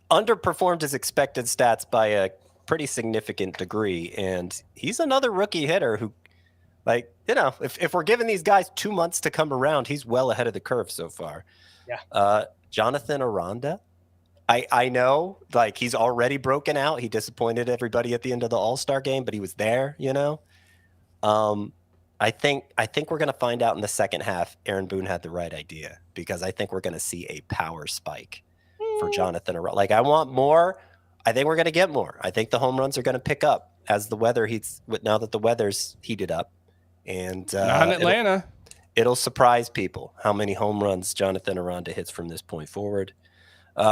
underperformed his expected stats by a pretty significant degree. And he's another rookie hitter who, like, you know, if we're giving these guys 2 months to come around, he's well ahead of the curve so far. Yeah. Jonathan Aranda. I know, like, he's already broken out. He disappointed everybody at the end of the All-Star game, but he was there, you know. I think we're going to find out in the second half Aaron Boone had the right idea, because I think we're going to see a power spike for Jonathan Aranda. Like, I want more. I think we're going to get more. I think the home runs are going to pick up as the weather heats, now that the weather's heated up. And not in Atlanta. It'll surprise people how many home runs Jonathan Aranda hits from this point forward.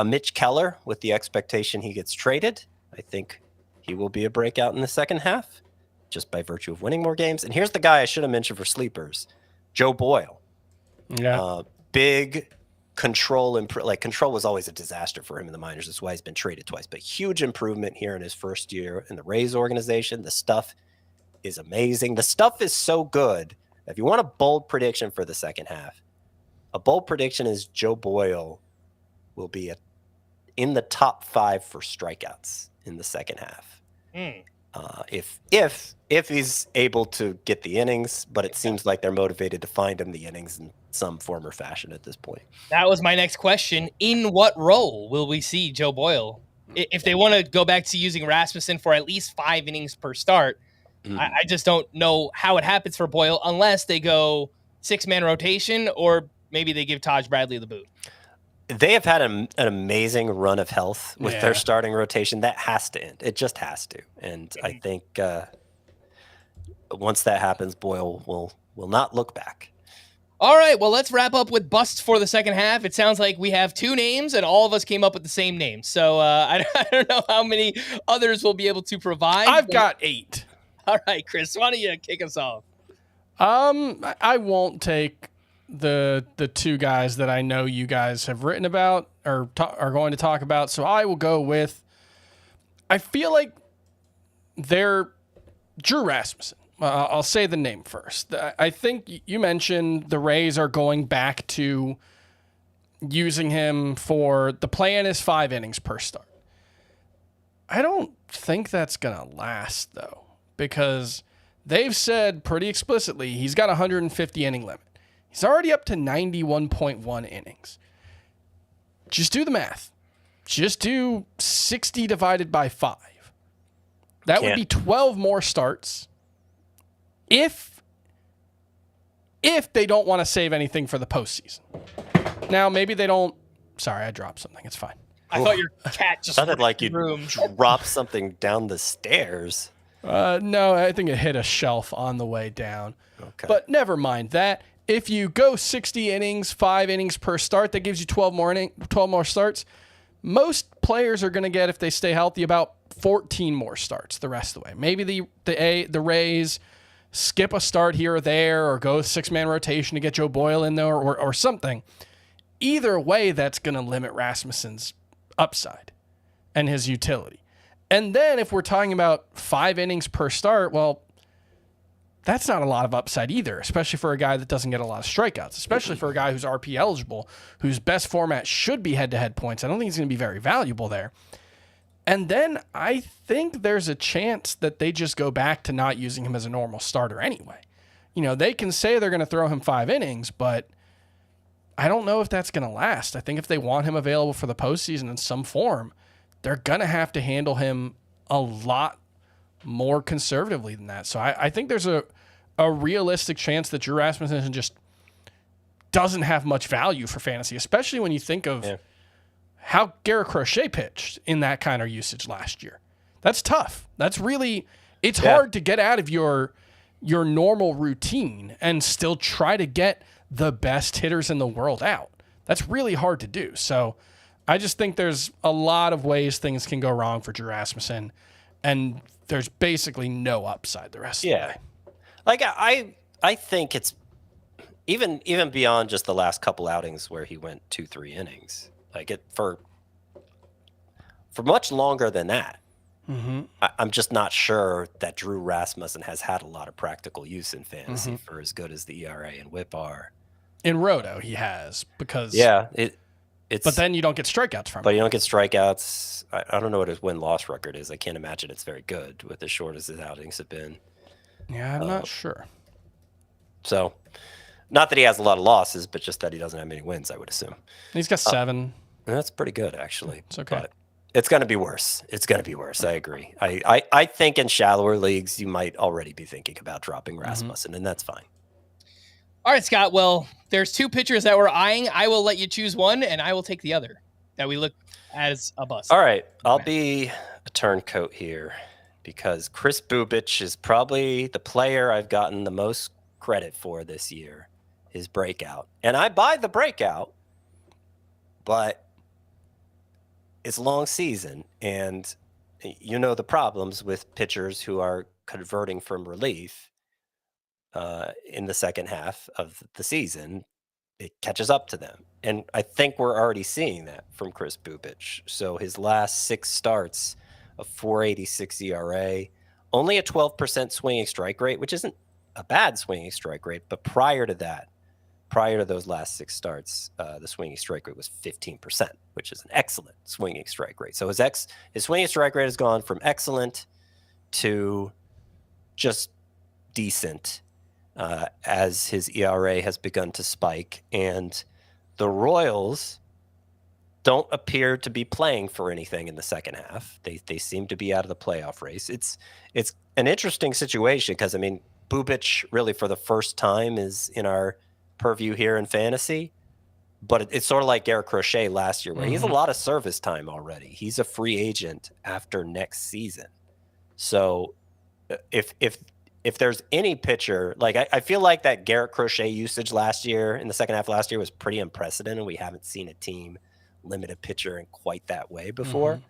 Mitch Keller, with the expectation he gets traded, I think he will be a breakout in the second half, just by virtue of winning more games. And here's the guy I should have mentioned for sleepers, Joe Boyle. Yeah. Big control. Control was always a disaster for him in the minors. That's why he's been traded twice. But huge improvement here in his first year in the Rays organization. The stuff is amazing. The stuff is so good. If you want a bold prediction for the second half, a bold prediction is Joe Boyle will be in the top 5 for strikeouts in the second half. If he's able to get the innings, but it seems like they're motivated to find him the innings in some form or fashion at this point. That was my next question. In what role will we see Joe Boyle? If they want to go back to using Rasmussen for at least 5 innings per start, I just don't know how it happens for Boyle unless they go 6-man rotation, or maybe they give Taj Bradley the boot. They have had an amazing run of health with their starting rotation. That has to end. It just has to. And I think once that happens, Boyle will not look back. All right, well, let's wrap up with busts for the second half. It sounds like we have 2 names, and all of us came up with the same name. So I don't know how many others will be able to provide. I've got 8. All right, Chris, why don't you kick us off? I won't take the 2 guys that I know you guys have written about or are going to talk about. So I will go with, I feel like they're Drew Rasmussen. I'll say the name first. I think you mentioned the Rays are going back to using him for, the plan is 5 innings per start. I don't think that's going to last, though, because they've said pretty explicitly he's got a 150 inning limit. He's already up to 91.1 innings. Just do the math. Just do 60 divided by 5. That would be 12 more starts if they don't want to save anything for the postseason. Now, maybe they don't. Sorry, I dropped something. It's fine. I thought your cat just sounded like you room. dropped something down the stairs. No, I think it hit a shelf on the way down. Okay. But never mind that. If you go 60 innings, 5 innings per start, that gives you 12 more starts. Most players are going to get, if they stay healthy, about 14 more starts the rest of the way. Maybe the Rays skip a start here or there, or go 6-man rotation to get Joe Boyle in there, or something. Either way, that's going to limit Rasmussen's upside and his utility. And then if we're talking about 5 innings per start, well, that's not a lot of upside either, especially for a guy that doesn't get a lot of strikeouts, especially for a guy who's RP eligible, whose best format should be head-to-head points. I don't think he's going to be very valuable there. And then I think there's a chance that they just go back to not using him as a normal starter anyway. You know, they can say they're going to throw him 5 innings, but I don't know if that's going to last. I think if they want him available for the postseason in some form, they're going to have to handle him a lot more conservatively than that. So I think there's a realistic chance that Drew Rasmussen just doesn't have much value for fantasy, especially when you think of how Garrett Crochet pitched in that kind of usage last year. That's tough. That's really, it's hard to get out of your normal routine and still try to get the best hitters in the world out. That's really hard to do. So I just think there's a lot of ways things can go wrong for Drew Rasmussen, and there's basically no upside the rest of the way. Like I think it's even beyond just the last couple outings where he went 2-3 innings. Like for much longer than that. Mm-hmm. I'm just not sure that Drew Rasmussen has had a lot of practical use in fantasy for as good as the ERA and WHIP are. In Roto, he has, because it's. But then you don't get strikeouts from him. But you don't get strikeouts. I don't know what his win-loss record is. I can't imagine it's very good with as short as his outings have been. Yeah, I'm not sure. So, not that he has a lot of losses, but just that he doesn't have many wins, I would assume. He's got 7. That's pretty good, actually. It's okay. But it's going to be worse. It's going to be worse. I agree. I think in shallower leagues, you might already be thinking about dropping Rasmussen, and that's fine. All right, Scott. Well, there's 2 pitchers that we're eyeing. I will let you choose one, and I will take the other that we look as a bust. All right. I'll be a turncoat here because Chris Bubic is probably the player I've gotten the most credit for this year, his breakout. And I buy the breakout, but it's a long season, and you know the problems with pitchers who are converting from relief in the second half of the season. It catches up to them. And I think we're already seeing that from Chris Bubic. So his last 6 starts, a 4.86 ERA, only a 12% swinging strike rate, which isn't a bad swinging strike rate, but prior to those last 6 starts, the swinging strike rate was 15%, which is an excellent swinging strike rate. So his swinging strike rate has gone from excellent to just decent as his ERA has begun to spike. And the Royals don't appear to be playing for anything in the second half. They seem to be out of the playoff race. It's an interesting situation because, I mean, Bubic really for the first time is in our purview here in fantasy, but it's sort of like Garrett Crochet last year where he has a lot of service time already. He's a free agent after next season. So if there's any pitcher, like I feel like that Garrett Crochet usage last year in the second half last year was pretty unprecedented. We haven't seen a team limit a pitcher in quite that way before.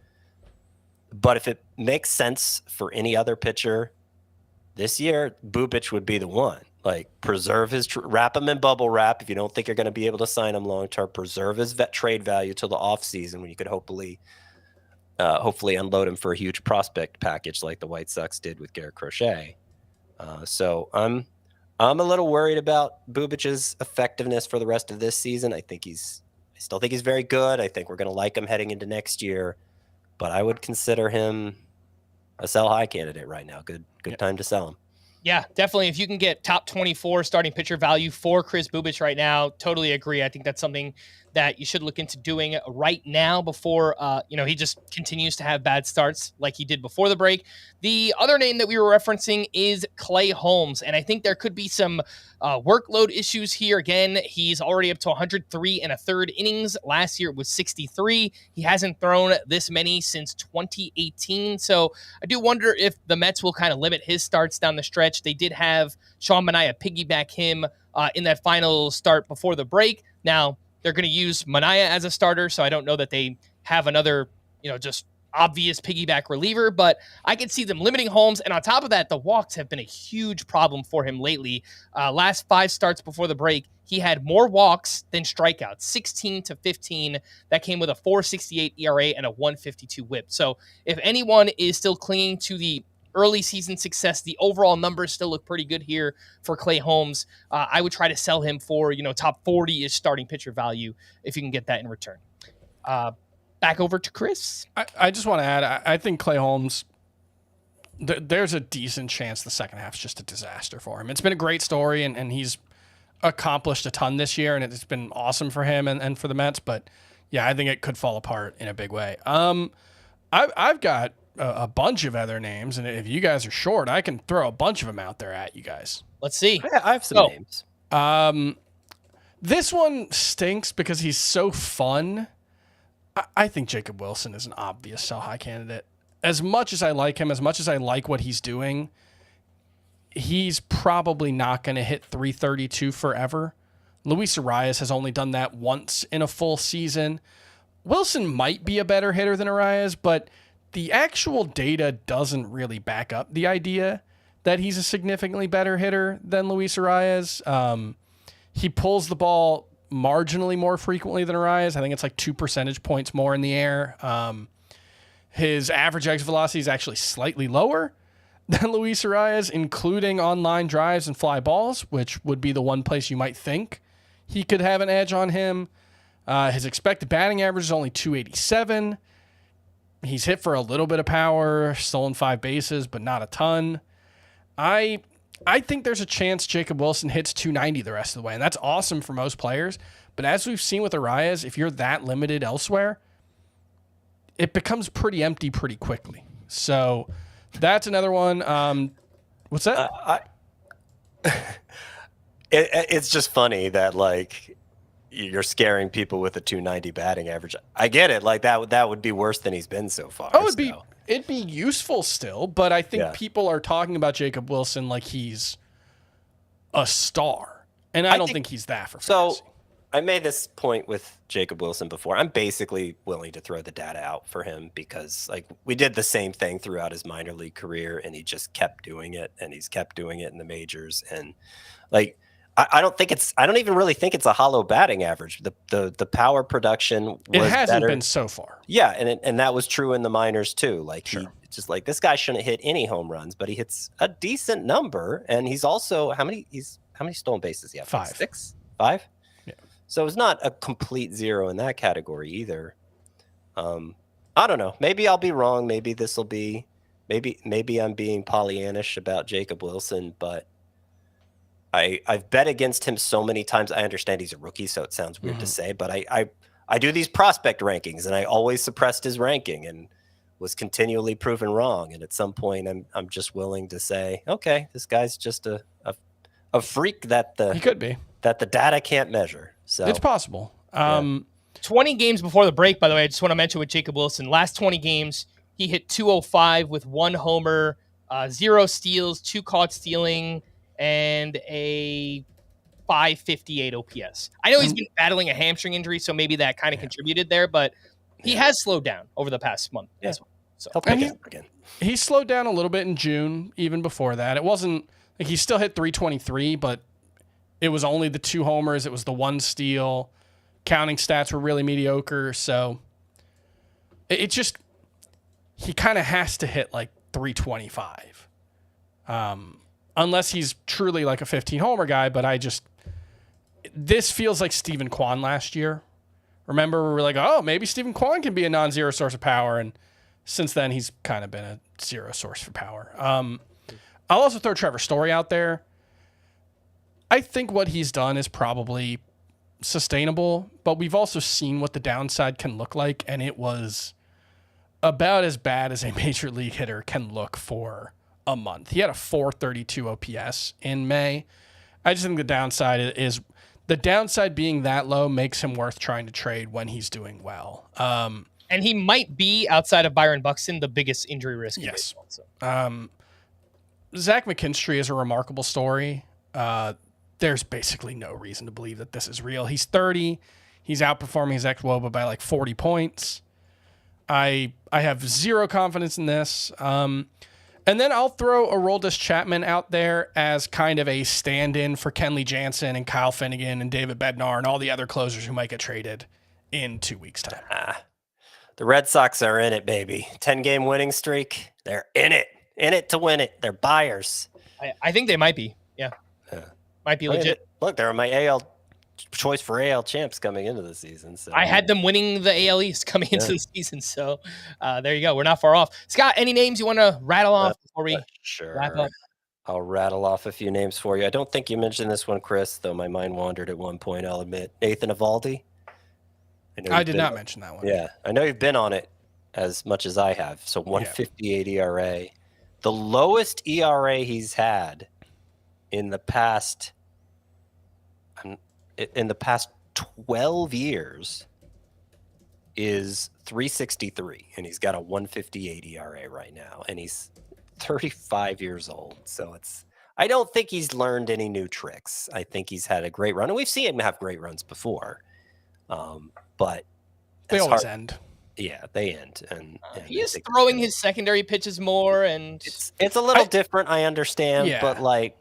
But if it makes sense for any other pitcher this year, Bubic would be the one. Like, preserve his wrap him in bubble wrap. If you don't think you're going to be able to sign him long term, preserve his vet trade value till the off season when you could hopefully unload him for a huge prospect package like the White Sox did with Garrett Crochet. So I'm a little worried about Bubic's effectiveness for the rest of this season. I still think he's very good. I think we're going to like him heading into next year, but I would consider him a sell high candidate right now. Good time to sell him. Yeah, definitely. If you can get top 24 starting pitcher value for Chris Bubic right now, totally agree. I think that's something that you should look into doing right now before, he just continues to have bad starts like he did before the break. The other name that we were referencing is Clay Holmes, and I think there could be some workload issues here. Again, he's already up to 103 1/3 innings. Last year it was 63. He hasn't thrown this many since 2018. So I do wonder if the Mets will kind of limit his starts down the stretch. They did have Sean Manaea piggyback him in that final start before the break. Now, they're going to use Manaea as a starter, so I don't know that they have another, just obvious piggyback reliever, but I could see them limiting Holmes. And on top of that, the walks have been a huge problem for him lately. Last 5 starts before the break, he had more walks than strikeouts, 16-15. That came with a 4.68 ERA and a 1.52 WHIP. So if anyone is still clinging to the early season success, the overall numbers still look pretty good here for Clay Holmes. I would try to sell him for, top 40-ish starting pitcher value if you can get that in return. Back over to Chris. I just want to add, I think Clay Holmes, there's a decent chance the second half is just a disaster for him. It's been a great story, and he's accomplished a ton this year, and it's been awesome for him and for the Mets. But, yeah, I think it could fall apart in a big way. I've got a bunch of other names, and if you guys are short, I can throw a bunch of them out there at you guys. Let's see. Yeah, I have some names. This one stinks because he's so fun. I think Jacob Wilson is an obvious sell high candidate. As much as I like him, as much as I like what he's doing, he's probably not going to hit 332 forever. Luis Arias has only done that once in a full season. Wilson might be a better hitter than Arias, but the actual data doesn't really back up the idea that he's a significantly better hitter than Luis Arias. He pulls the ball marginally more frequently than Arias. I think it's like 2 percentage points more in the air. His average exit velocity is actually slightly lower than Luis Arias, including on line drives and fly balls, which would be the one place you might think he could have an edge on him. His expected batting average is only 287. He's hit for a little bit of power, stolen 5 bases, but not a ton. I think there's a chance Jacob Wilson hits 290 the rest of the way, and that's awesome for most players. But as we've seen with Arias, if you're that limited elsewhere, it becomes pretty empty pretty quickly. So that's another one. What's that? It's just funny that like you're scaring people with a 290 batting average. I get it. Like that would be worse than he's been so far. Oh, it'd be useful still, but I think people are talking about Jacob Wilson like he's a star, and I don't think he's that for fantasy. So I made this point with Jacob Wilson before. I'm basically willing to throw the data out for him because like we did the same thing throughout his minor league career, and he just kept doing it, and he's kept doing it in the majors, and like. I don't even really think it's a hollow batting average. The power production was it hasn't better. been so far. Yeah, and that was true in the minors too. Like he just like this guy shouldn't hit any home runs, but he hits a decent number, and he's also how many stolen bases does he have? 5. 6? 5? Yeah. So it's not a complete zero in that category either. I don't know. Maybe I'll be wrong. Maybe this will be maybe I'm being Pollyannish about Jacob Wilson, but I've bet against him so many times. I understand he's a rookie, so it sounds weird to say, but I do these prospect rankings, and I always suppressed his ranking and was continually proven wrong. And at some point, I'm just willing to say, okay, this guy's just a freak he could be that the data can't measure. So it's possible. 20 games before the break, by the way, I just want to mention with Jacob Wilson, last 20 games, he hit 205 with 1 homer, 0 steals, 2 caught stealing, and a 558 OPS. I know he's been battling a hamstring injury, so maybe that kind of contributed there, but he has slowed down over the past month as well. So he slowed down a little bit in June, even before that. It wasn't like he still hit 323, but it was only the 2 homers. It was the 1 steal. Counting stats were really mediocre. So it just, he kind of has to hit like 325. Unless he's truly like a 15 homer guy, but this feels like Stephen Kwan last year. Remember, we were like, oh, maybe Stephen Kwan can be a non-zero source of power. And since then, he's kind of been a zero source for power. I'll also throw Trevor Story out there. I think what he's done is probably sustainable, but we've also seen what the downside can look like, and it was about as bad as a major league hitter can look for a month. He had a 432 OPS in May. I just think the downside being that low makes him worth trying to trade when he's doing well. And he might be, outside of Byron Buxton, the biggest injury risk. Yes. In baseball, so. Zach McKinstry is a remarkable story. There's basically no reason to believe that this is real. He's 30. He's outperforming his ex-Woba by like 40 points. I have zero confidence in this. And then I'll throw Aroldis Chapman out there as kind of a stand-in for Kenley Jansen and Kyle Finnegan and David Bednar and all the other closers who might get traded in 2 weeks' time. The Red Sox are in it, baby. 10-game winning streak. They're in it to win it. They're buyers. I think they might be. Yeah. Might be legit. Look, they're my AL choice for AL champs coming into the season. So I had them winning the AL East coming into the season. So there you go. We're not far off. Scott, any names you want to rattle off before we wrap up? I'll rattle off a few names for you. I don't think you mentioned this one, Chris, though my mind wandered at one point, I'll admit. Nathan Eovaldi. I did not mention that one. Yeah. I know you've been on it as much as I have. So 158 ERA. The lowest ERA he's had in the past 12 years is 363, and he's got a 158 ERA right now, and he's 35 years old. So I don't think he's learned any new tricks. I think he's had a great run, and we've seen him have great runs before. But they always end. Yeah, they end. And he is throwing his secondary pitches more, and it's a little different. I understand, but like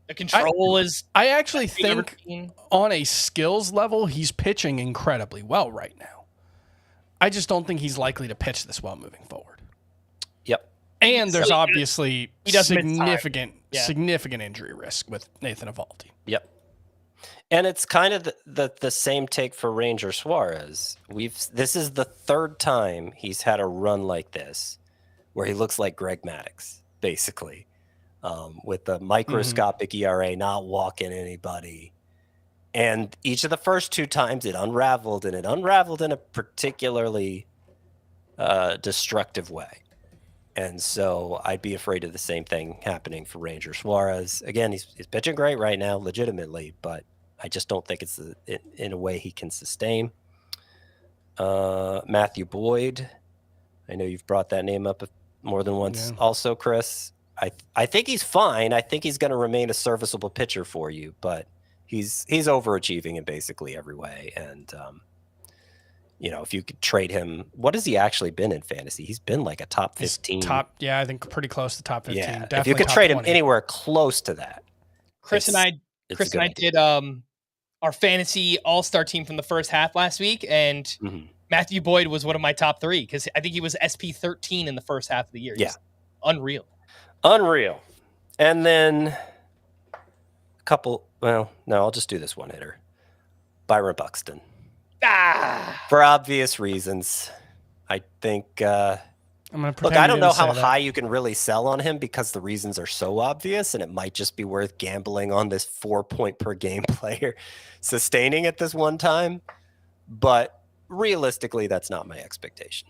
the control is. I actually think on a skills level, he's pitching incredibly well right now. I just don't think he's likely to pitch this well moving forward. Yep. And there's obviously significant injury risk with Nathan Eovaldi. Yep. And it's kind of the same take for Ranger Suarez. This is the third time he's had a run like this where he looks like Greg Maddux, basically, with the microscopic ERA, not walking anybody. And each of the first two times it unraveled, and it unraveled in a particularly destructive way. And so I'd be afraid of the same thing happening for Ranger Suarez. Again, he's pitching great right now, legitimately, but I just don't think it's in a way he can sustain. Matthew Boyd, I know you've brought that name up more than once. Yeah. Also, Chris, I think he's fine. I think he's going to remain a serviceable pitcher for you, but he's overachieving in basically every way. And if you could trade him, what has he actually been in fantasy? He's been like a top 15. I think pretty close to top 15. Yeah, if you could trade 20. Him anywhere close to that. Chris and I did our fantasy all-star team from the first half last week, and Matthew Boyd was one of my top 3 because I think he was SP 13 in the first half of the year. He's unreal. And then a couple. Well, no, I'll just do this one hitter. Byron Buxton. For obvious reasons. I think I'm gonna look, I don't know how high you can really sell on him because the reasons are so obvious, and it might just be worth gambling on this 4-point per game player sustaining at this one time. But realistically, that's not my expectation.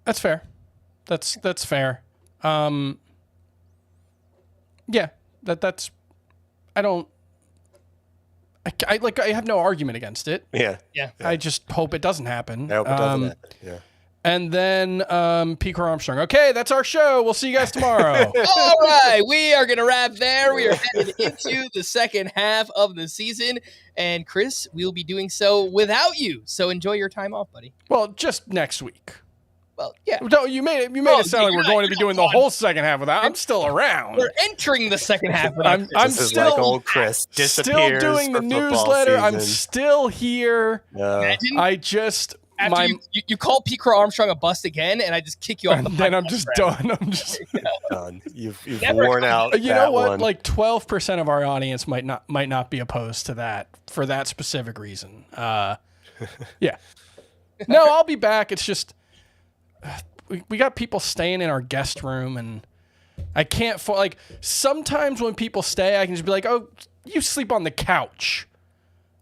That's fair. That's fair. Yeah, that's I don't I have no argument against it. Yeah. I just hope it doesn't happen. I hope it doesn't happen. Yeah. And then P. Armstrong. Okay, that's our show. We'll see you guys tomorrow. All right, we are going to wrap there. We are headed into the second half of the season. And Chris, we'll be doing so without you. So enjoy your time off, buddy. Well, just next week. Well, yeah. No, you made it sound like we're going to be doing the whole second half of that. I'm still around. We're entering the second half. I'm still like old Chris still doing the newsletter. Season. I'm still here. Imagine I just after you call P. Armstrong a bust again, and I just kick you off the. Then I'm just done. I'm just done. You've worn out. You know what? One. Like 12% of our audience might not be opposed to that for that specific reason. Yeah. No, I'll be back. It's just. We got people staying in our guest room, and I can't sometimes when people stay, I can just be like, oh, you sleep on the couch,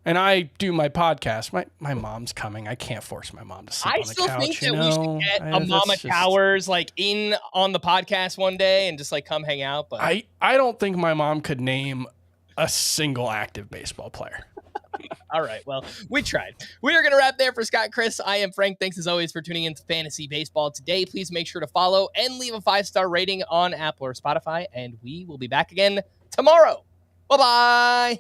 and I do my podcast. My mom's coming. I can't force my mom to sleep on the couch. I still think that we should get a Mama Towers in on the podcast one day and just come hang out. But I don't think my mom could name a single active baseball player. All right. Well, we tried. We are going to wrap there for Scott, Chris. I am Frank. Thanks as always for tuning in to Fantasy Baseball today. Please make sure to follow and leave a 5-star rating on Apple or Spotify, and we will be back again tomorrow. Bye-bye.